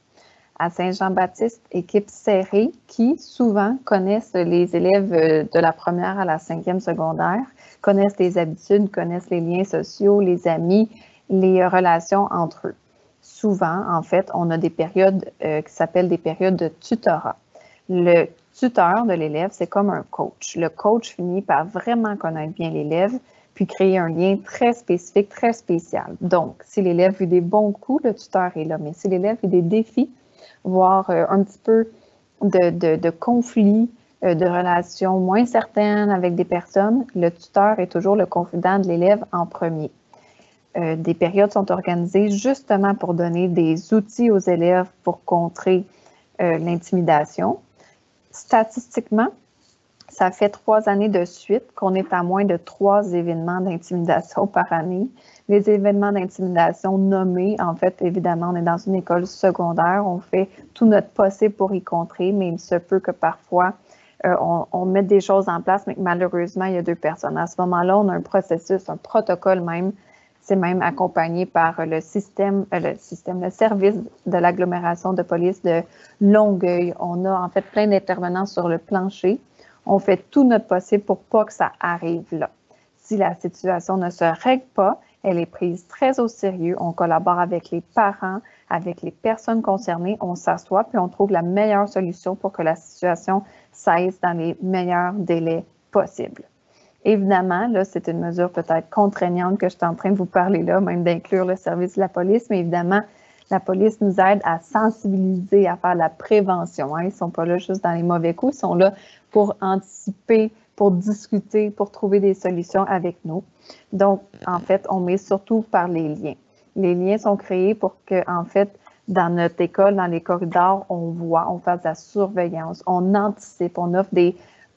À Saint-Jean-Baptiste, équipe serrée qui souvent connaissent les élèves de la première à la 5e secondaire, connaissent les habitudes, connaissent les liens sociaux, les amis, les relations entre eux. Souvent, en fait, on a des périodes qui s'appellent des périodes de tutorat. Le tuteur de l'élève, c'est comme un coach. Le coach finit par vraiment connaître bien l'élève, puis créer un lien très spécifique, très spécial. Donc, si l'élève vit des bons coups, le tuteur est là. Mais si l'élève vit des défis, voire un petit peu de conflits, de relations moins certaines avec des personnes, le tuteur est toujours le confident de l'élève en premier. Des périodes sont organisées justement pour donner des outils aux élèves pour contrer l'intimidation. Statistiquement, ça fait 3 années de suite qu'on est à moins de 3 événements d'intimidation par année. Les événements d'intimidation nommés, en fait, évidemment, on est dans une école secondaire, on fait tout notre possible pour y contrer, mais il se peut que parfois, on mette des choses en place, mais que malheureusement, il y a 2 personnes. À ce moment-là, on a un processus, un protocole même. C'est même accompagné par le service de l'agglomération de police de Longueuil. On a en fait plein d'intervenants sur le plancher. On fait tout notre possible pour pas que ça arrive là. Si la situation ne se règle pas, elle est prise très au sérieux. On collabore avec les parents, avec les personnes concernées. On s'assoit puis on trouve la meilleure solution pour que la situation cesse dans les meilleurs délais possibles. Évidemment, là, c'est une mesure peut-être contraignante que je suis en train de vous parler là, même d'inclure le service de la police, mais évidemment, la police nous aide à sensibiliser, à faire la prévention. Hein. Ils ne sont pas là juste dans les mauvais coups, ils sont là pour anticiper, pour discuter, pour trouver des solutions avec nous. Donc, en fait, on met surtout par les liens. Les liens sont créés pour que, en fait, dans notre école, dans les corridors, on voit, on fasse de la surveillance, on anticipe, on offre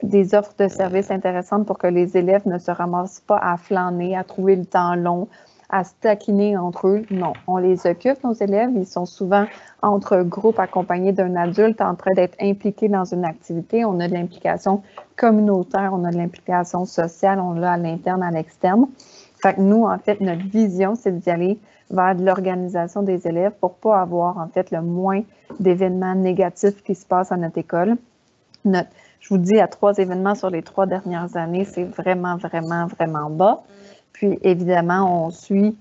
des offres de services intéressantes pour que les élèves ne se ramassent pas à flâner, à trouver le temps long, à se taquiner entre eux. Non, on les occupe, nos élèves. Ils sont souvent entre groupes accompagnés d'un adulte en train d'être impliqués dans une activité. On a de l'implication communautaire, on a de l'implication sociale, on l'a à l'interne, à l'externe. Fait que nous, en fait, notre vision, c'est d'y aller vers de l'organisation des élèves pour ne pas avoir, en fait, le moins d'événements négatifs qui se passent à notre école. Je vous dis, à 3 événements sur les 3 dernières années, c'est vraiment, vraiment, vraiment bas. Puis, évidemment, on suit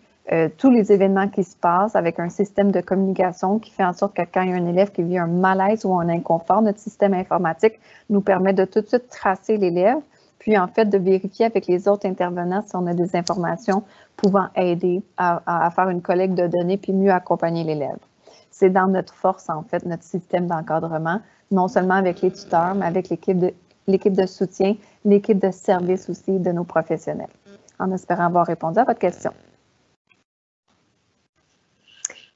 tous les événements qui se passent avec un système de communication qui fait en sorte que quand il y a un élève qui vit un malaise ou un inconfort, notre système informatique nous permet de tout de suite tracer l'élève, puis en fait de vérifier avec les autres intervenants si on a des informations pouvant aider à faire une collecte de données puis mieux accompagner l'élève. C'est dans notre force, en fait, notre système d'encadrement, non seulement avec les tuteurs, mais avec l'équipe de soutien, l'équipe de service aussi de nos professionnels. En espérant avoir répondu à votre question.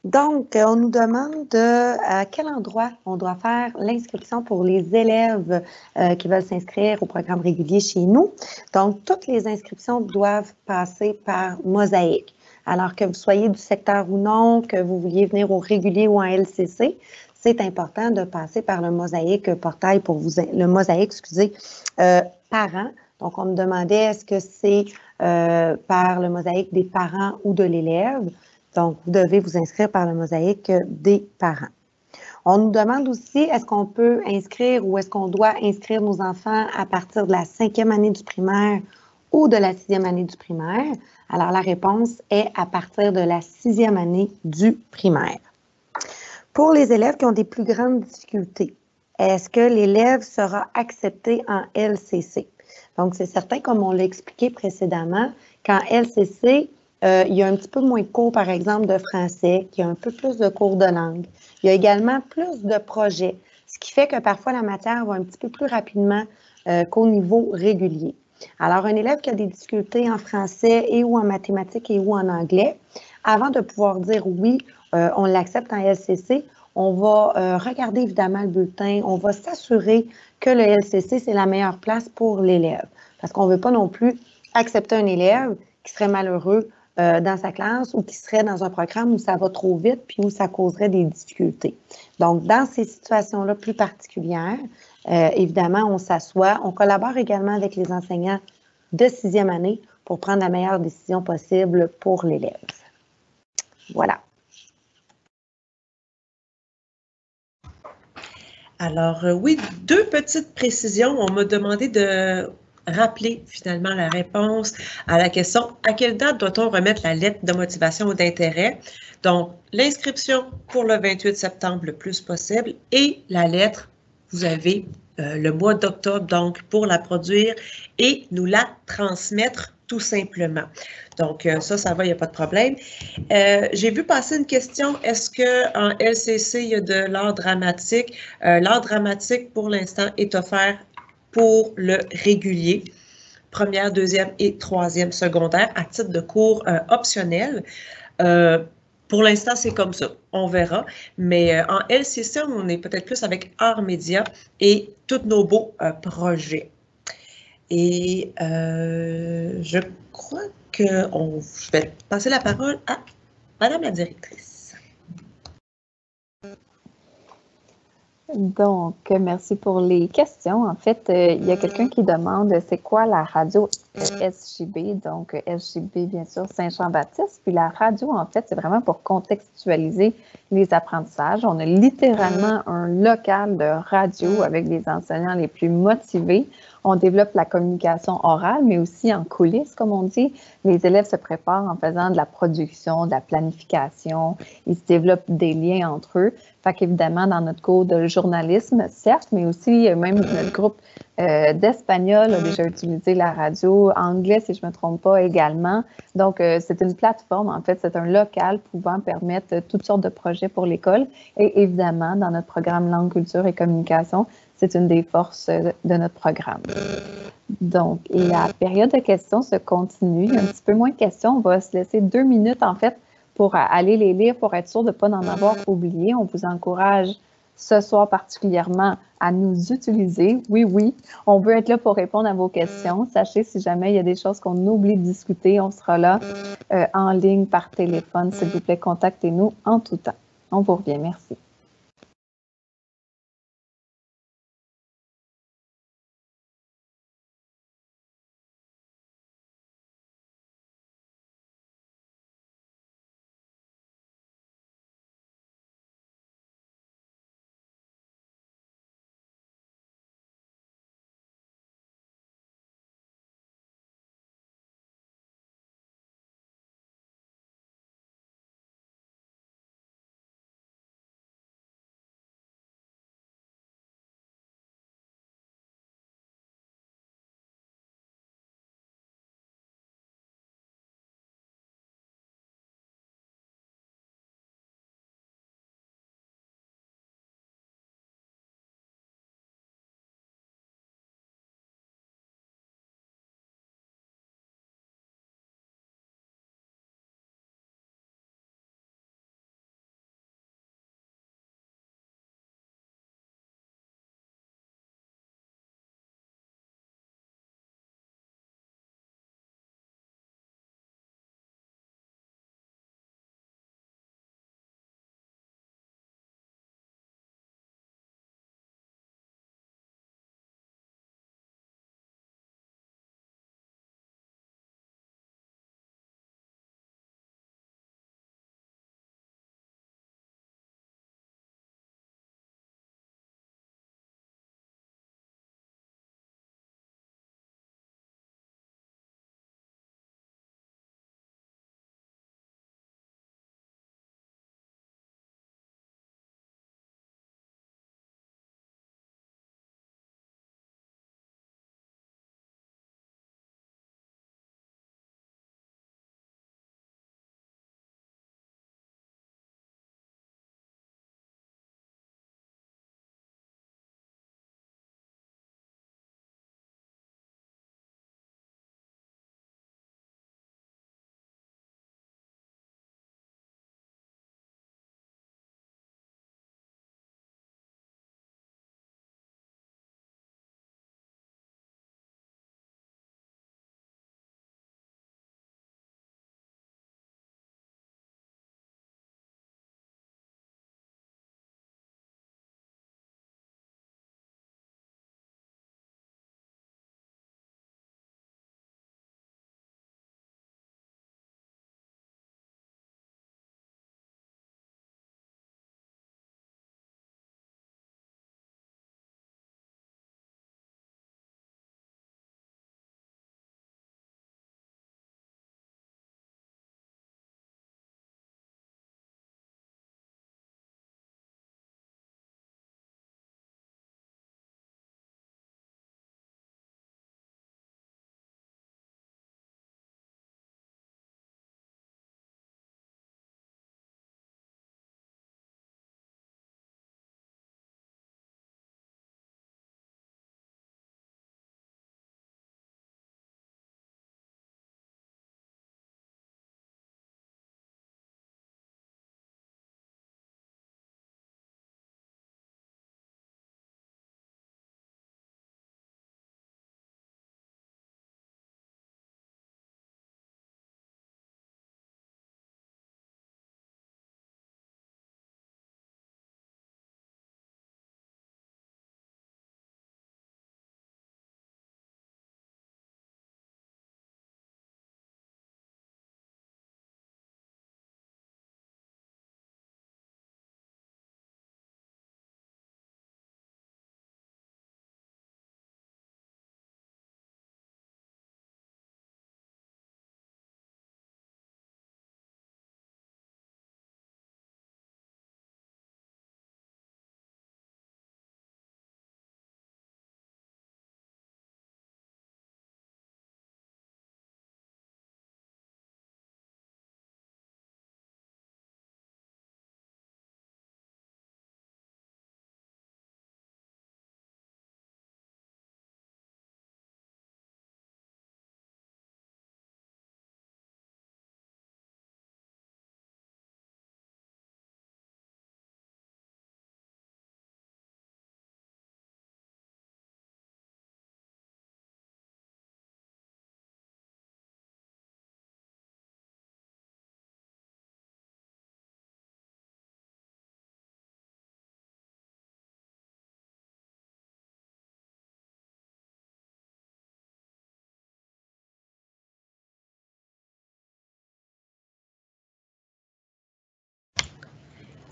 Donc, on nous demande à quel endroit on doit faire l'inscription pour les élèves qui veulent s'inscrire au programme régulier chez nous. Donc, toutes les inscriptions doivent passer par Mosaïque. Alors que vous soyez du secteur ou non, que vous vouliez venir au régulier ou en LCC, c'est important de passer par le Mosaïque portail pour vous, le Mosaïque, parents. Donc, on me demandait est-ce que c'est par le Mosaïque des parents ou de l'élève. Donc, vous devez vous inscrire par le Mosaïque des parents. On nous demande aussi, est-ce qu'on peut inscrire ou est-ce qu'on doit inscrire nos enfants à partir de la 5e année du primaire ou de la 6e année du primaire? Alors, la réponse est à partir de la 6e année du primaire. Pour les élèves qui ont des plus grandes difficultés, est-ce que l'élève sera accepté en LCC? Donc, c'est certain, comme on l'a expliqué précédemment, qu'en LCC, il y a un petit peu moins de cours, par exemple, de français, qu'il y a un peu plus de cours de langue. Il y a également plus de projets, ce qui fait que parfois la matière va un petit peu plus rapidement qu'au niveau régulier. Alors, un élève qui a des difficultés en français et ou en mathématiques et ou en anglais, avant de pouvoir dire oui, on l'accepte en LCC, on va regarder évidemment le bulletin, on va s'assurer que le LCC, c'est la meilleure place pour l'élève. Parce qu'on ne veut pas non plus accepter un élève qui serait malheureux dans sa classe ou qui serait dans un programme où ça va trop vite puis où ça causerait des difficultés. Donc, dans ces situations-là plus particulières, évidemment, on s'assoit. On collabore également avec les enseignants de 6e année pour prendre la meilleure décision possible pour l'élève. Voilà. Alors, oui, 2 petites précisions. On m'a demandé de rappeler finalement la réponse à la question « À quelle date doit-on remettre la lettre de motivation ou d'intérêt? » Donc, l'inscription pour le 28 septembre le plus possible et la lettre, vous avez le mois d'octobre donc pour la produire et nous la transmettre tout simplement. Donc, ça va, il n'y a pas de problème. J'ai vu passer une question, est-ce qu'en LCC, il y a de l'art dramatique? L'art dramatique, pour l'instant, est offert pour le régulier, 1e, 2e et 3e secondaire, à titre de cours optionnel. Pour l'instant, c'est comme ça. On verra. Mais en LCC, on est peut-être plus avec Arts Média et tous nos beaux projets. Et je crois que je vais passer la parole à Madame la directrice. Donc, merci pour les questions. En fait, il y a quelqu'un qui demande c'est quoi la radio SJB, donc SJB, bien sûr, Saint-Jean-Baptiste. Puis la radio, en fait, c'est vraiment pour contextualiser les apprentissages. On a littéralement un local de radio avec les enseignants les plus motivés. On développe la communication orale, mais aussi en coulisses, comme on dit. Les élèves se préparent en faisant de la production, de la planification. Ils se développent des liens entre eux. Fait qu'évidemment, dans notre cours de journalisme, certes, mais aussi même notre groupe d'espagnol a déjà utilisé la radio, anglais, si je ne me trompe pas, également. Donc, c'est une plateforme, en fait, c'est un local pouvant permettre toutes sortes de projets pour l'école. Et évidemment, dans notre programme Langue, Culture et Communication, c'est une des forces de notre programme. Donc, la période de questions se continue. Il y a un petit peu moins de questions. On va se laisser 2 minutes, en fait, pour aller les lire, pour être sûr de ne pas en avoir oublié. On vous encourage ce soir particulièrement à nous utiliser. Oui, oui, on veut être là pour répondre à vos questions. Sachez, si jamais il y a des choses qu'on oublie de discuter, on sera là en ligne, par téléphone. S'il vous plaît, contactez-nous en tout temps. On vous revient. Merci.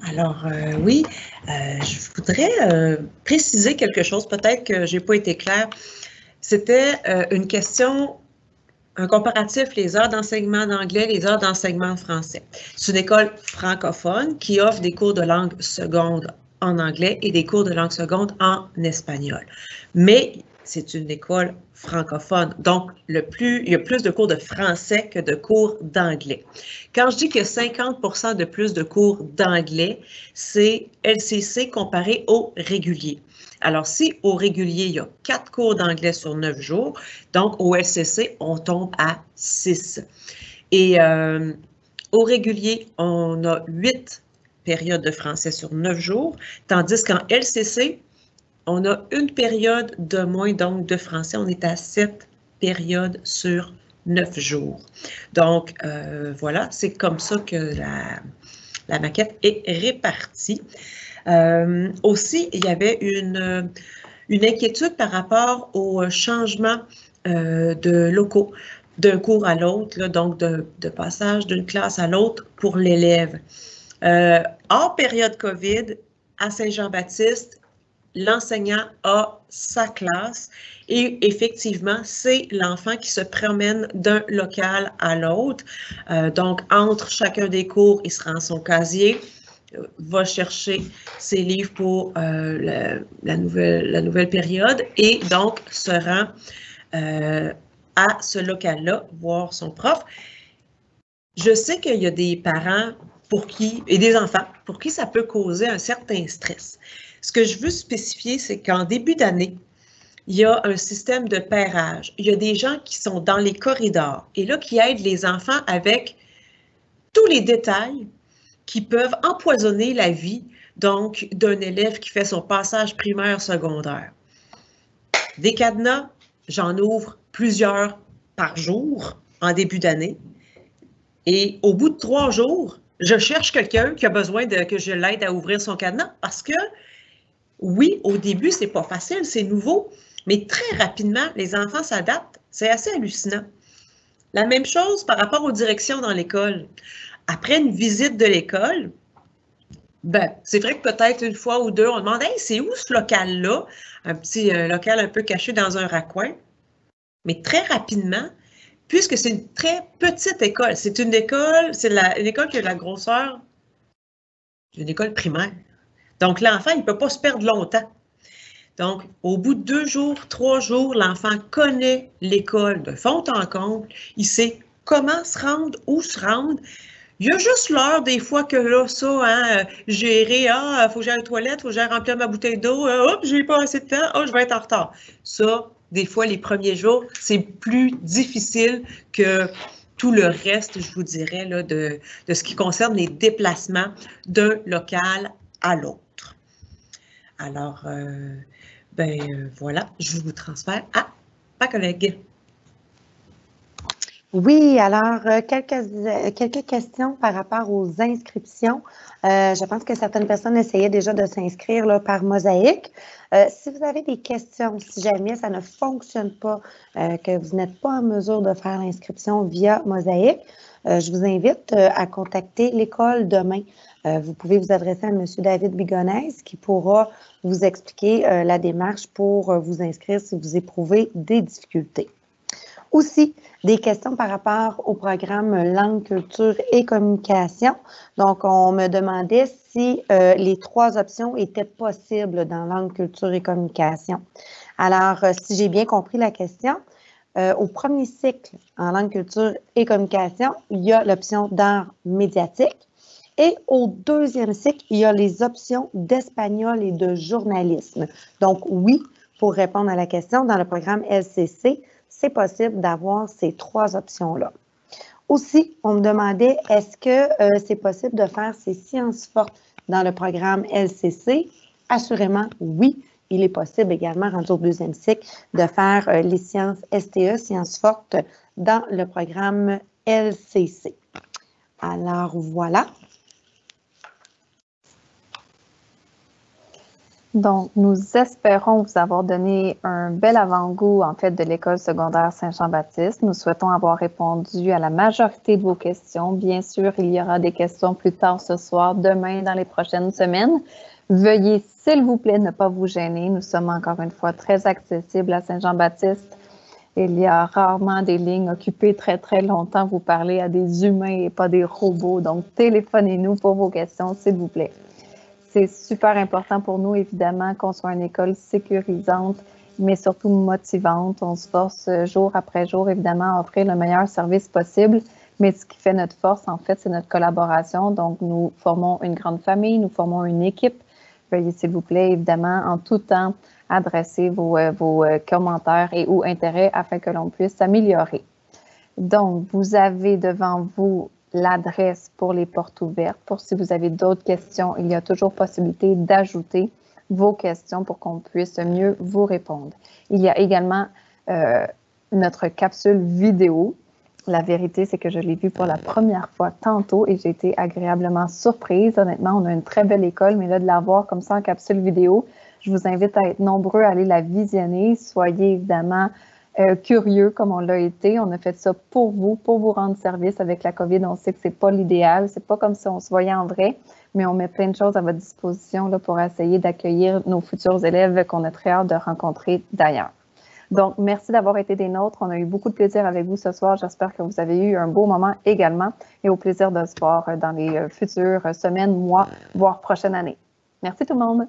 Alors, oui, je voudrais préciser quelque chose, peut-être que je n'ai pas été claire. C'était une question, un comparatif, les heures d'enseignement d'anglais, les heures d'enseignement de français. C'est une école francophone qui offre des cours de langue seconde en anglais et des cours de langue seconde en espagnol. Mais c'est une école francophone, donc il y a plus de cours de français que de cours d'anglais. Quand je dis qu'il y a 50% de plus de cours d'anglais, c'est LCC comparé au régulier. Alors, si au régulier, il y a 4 cours d'anglais sur 9 jours, donc au LCC, on tombe à 6. Et au régulier, on a 8 périodes de français sur 9 jours, tandis qu'en LCC, on a une période de moins donc de français. On est à 7 périodes sur 9 jours. Donc, voilà, c'est comme ça que la maquette est répartie. Aussi, il y avait une inquiétude par rapport au changement de locaux d'un cours à l'autre, donc de passage d'une classe à l'autre pour l'élève. Hors période COVID, à Saint-Jean-Baptiste, l'enseignant a sa classe et effectivement, c'est l'enfant qui se promène d'un local à l'autre. Donc, entre chacun des cours, il se rend son casier, va chercher ses livres pour la nouvelle période et donc se rend à ce local-là, voir son prof. Je sais qu'il y a des parents et des enfants pour qui ça peut causer un certain stress. Ce que je veux spécifier, c'est qu'en début d'année, il y a un système de pairage. Il y a des gens qui sont dans les corridors et là, qui aident les enfants avec tous les détails qui peuvent empoisonner la vie, donc, d'un élève qui fait son passage primaire-secondaire. Des cadenas, j'en ouvre plusieurs par jour en début d'année. Et au bout de 3 jours, je cherche quelqu'un qui a besoin que je l'aide à ouvrir son cadenas parce que, oui, au début, c'est pas facile, c'est nouveau, mais très rapidement, les enfants s'adaptent. C'est assez hallucinant. La même chose par rapport aux directions dans l'école. Après une visite de l'école, ben, c'est vrai que peut-être une fois ou deux, on demande « Hey, c'est où ce local-là? » Un petit local un peu caché dans un raccoin. Mais très rapidement, puisque c'est une très petite école, c'est une école qui a la grosseur d'une école primaire. Donc, l'enfant, il ne peut pas se perdre longtemps. Donc, au bout de 2 jours, 3 jours, l'enfant connaît l'école de fond en comble. Il sait comment se rendre, où se rendre. Il y a juste l'heure des fois que là, ça, gérer, il faut que j'aille aux toilettes, il faut que j'aille remplir ma bouteille d'eau, hop, j'ai pas assez de temps, je vais être en retard. Ça, des fois, les premiers jours, c'est plus difficile que tout le reste, je vous dirais, là, de ce qui concerne les déplacements d'un local à l'autre. Alors, voilà, je vous transfère à ma collègue. Oui, alors, quelques questions par rapport aux inscriptions. Je pense que certaines personnes essayaient déjà de s'inscrire là, par mosaïque. Si vous avez des questions, si jamais ça ne fonctionne pas, que vous n'êtes pas en mesure de faire l'inscription via mosaïque, je vous invite à contacter l'école demain. Vous pouvez vous adresser à M. David Bigonès qui pourra vous expliquer la démarche pour vous inscrire si vous éprouvez des difficultés. Aussi, des questions par rapport au programme Langue, Culture et Communication. Donc, on me demandait si les 3 options étaient possibles dans Langue, Culture et Communication. Alors, si j'ai bien compris la question, au premier cycle en Langue, Culture et Communication, il y a l'option d'art médiatique. Et au 2e cycle, il y a les options d'espagnol et de journalisme. Donc, oui, pour répondre à la question, dans le programme LCC, c'est possible d'avoir ces 3 options-là. Aussi, on me demandait, est-ce que c'est possible de faire ces sciences fortes dans le programme LCC? Assurément, oui. Il est possible également, rendu au 2e cycle, de faire les sciences STE, sciences fortes, dans le programme LCC. Alors, voilà. Donc, nous espérons vous avoir donné un bel avant-goût, en fait, de l'École secondaire Saint-Jean-Baptiste. Nous souhaitons avoir répondu à la majorité de vos questions. Bien sûr, il y aura des questions plus tard ce soir, demain, dans les prochaines semaines. Veuillez, s'il vous plaît, ne pas vous gêner. Nous sommes encore une fois très accessibles à Saint-Jean-Baptiste. Il y a rarement des lignes occupées très, très longtemps. Vous parlez à des humains et pas des robots. Donc, téléphonez-nous pour vos questions, s'il vous plaît. C'est super important pour nous, évidemment, qu'on soit une école sécurisante, mais surtout motivante. On se force jour après jour, évidemment, à offrir le meilleur service possible. Mais ce qui fait notre force, en fait, c'est notre collaboration. Donc, nous formons une grande famille, nous formons une équipe. Veuillez, s'il vous plaît, évidemment, en tout temps, adresser vos commentaires et ou intérêts afin que l'on puisse s'améliorer. Donc, vous avez devant vous l'adresse pour les portes ouvertes. Pour si vous avez d'autres questions, il y a toujours possibilité d'ajouter vos questions pour qu'on puisse mieux vous répondre. Il y a également notre capsule vidéo. La vérité, c'est que je l'ai vue pour la première fois tantôt et j'ai été agréablement surprise. Honnêtement, on a une très belle école, mais là, de la voir comme ça en capsule vidéo, je vous invite à être nombreux à aller la visionner. Soyez évidemment curieux comme on l'a été. On a fait ça pour vous rendre service avec la COVID. On sait que c'est pas l'idéal. C'est pas comme si on se voyait en vrai, mais on met plein de choses à votre disposition là, pour essayer d'accueillir nos futurs élèves qu'on a très hâte de rencontrer d'ailleurs. Donc, merci d'avoir été des nôtres. On a eu beaucoup de plaisir avec vous ce soir. J'espère que vous avez eu un beau moment également et au plaisir de se voir dans les futures semaines, mois, voire prochaine année. Merci tout le monde.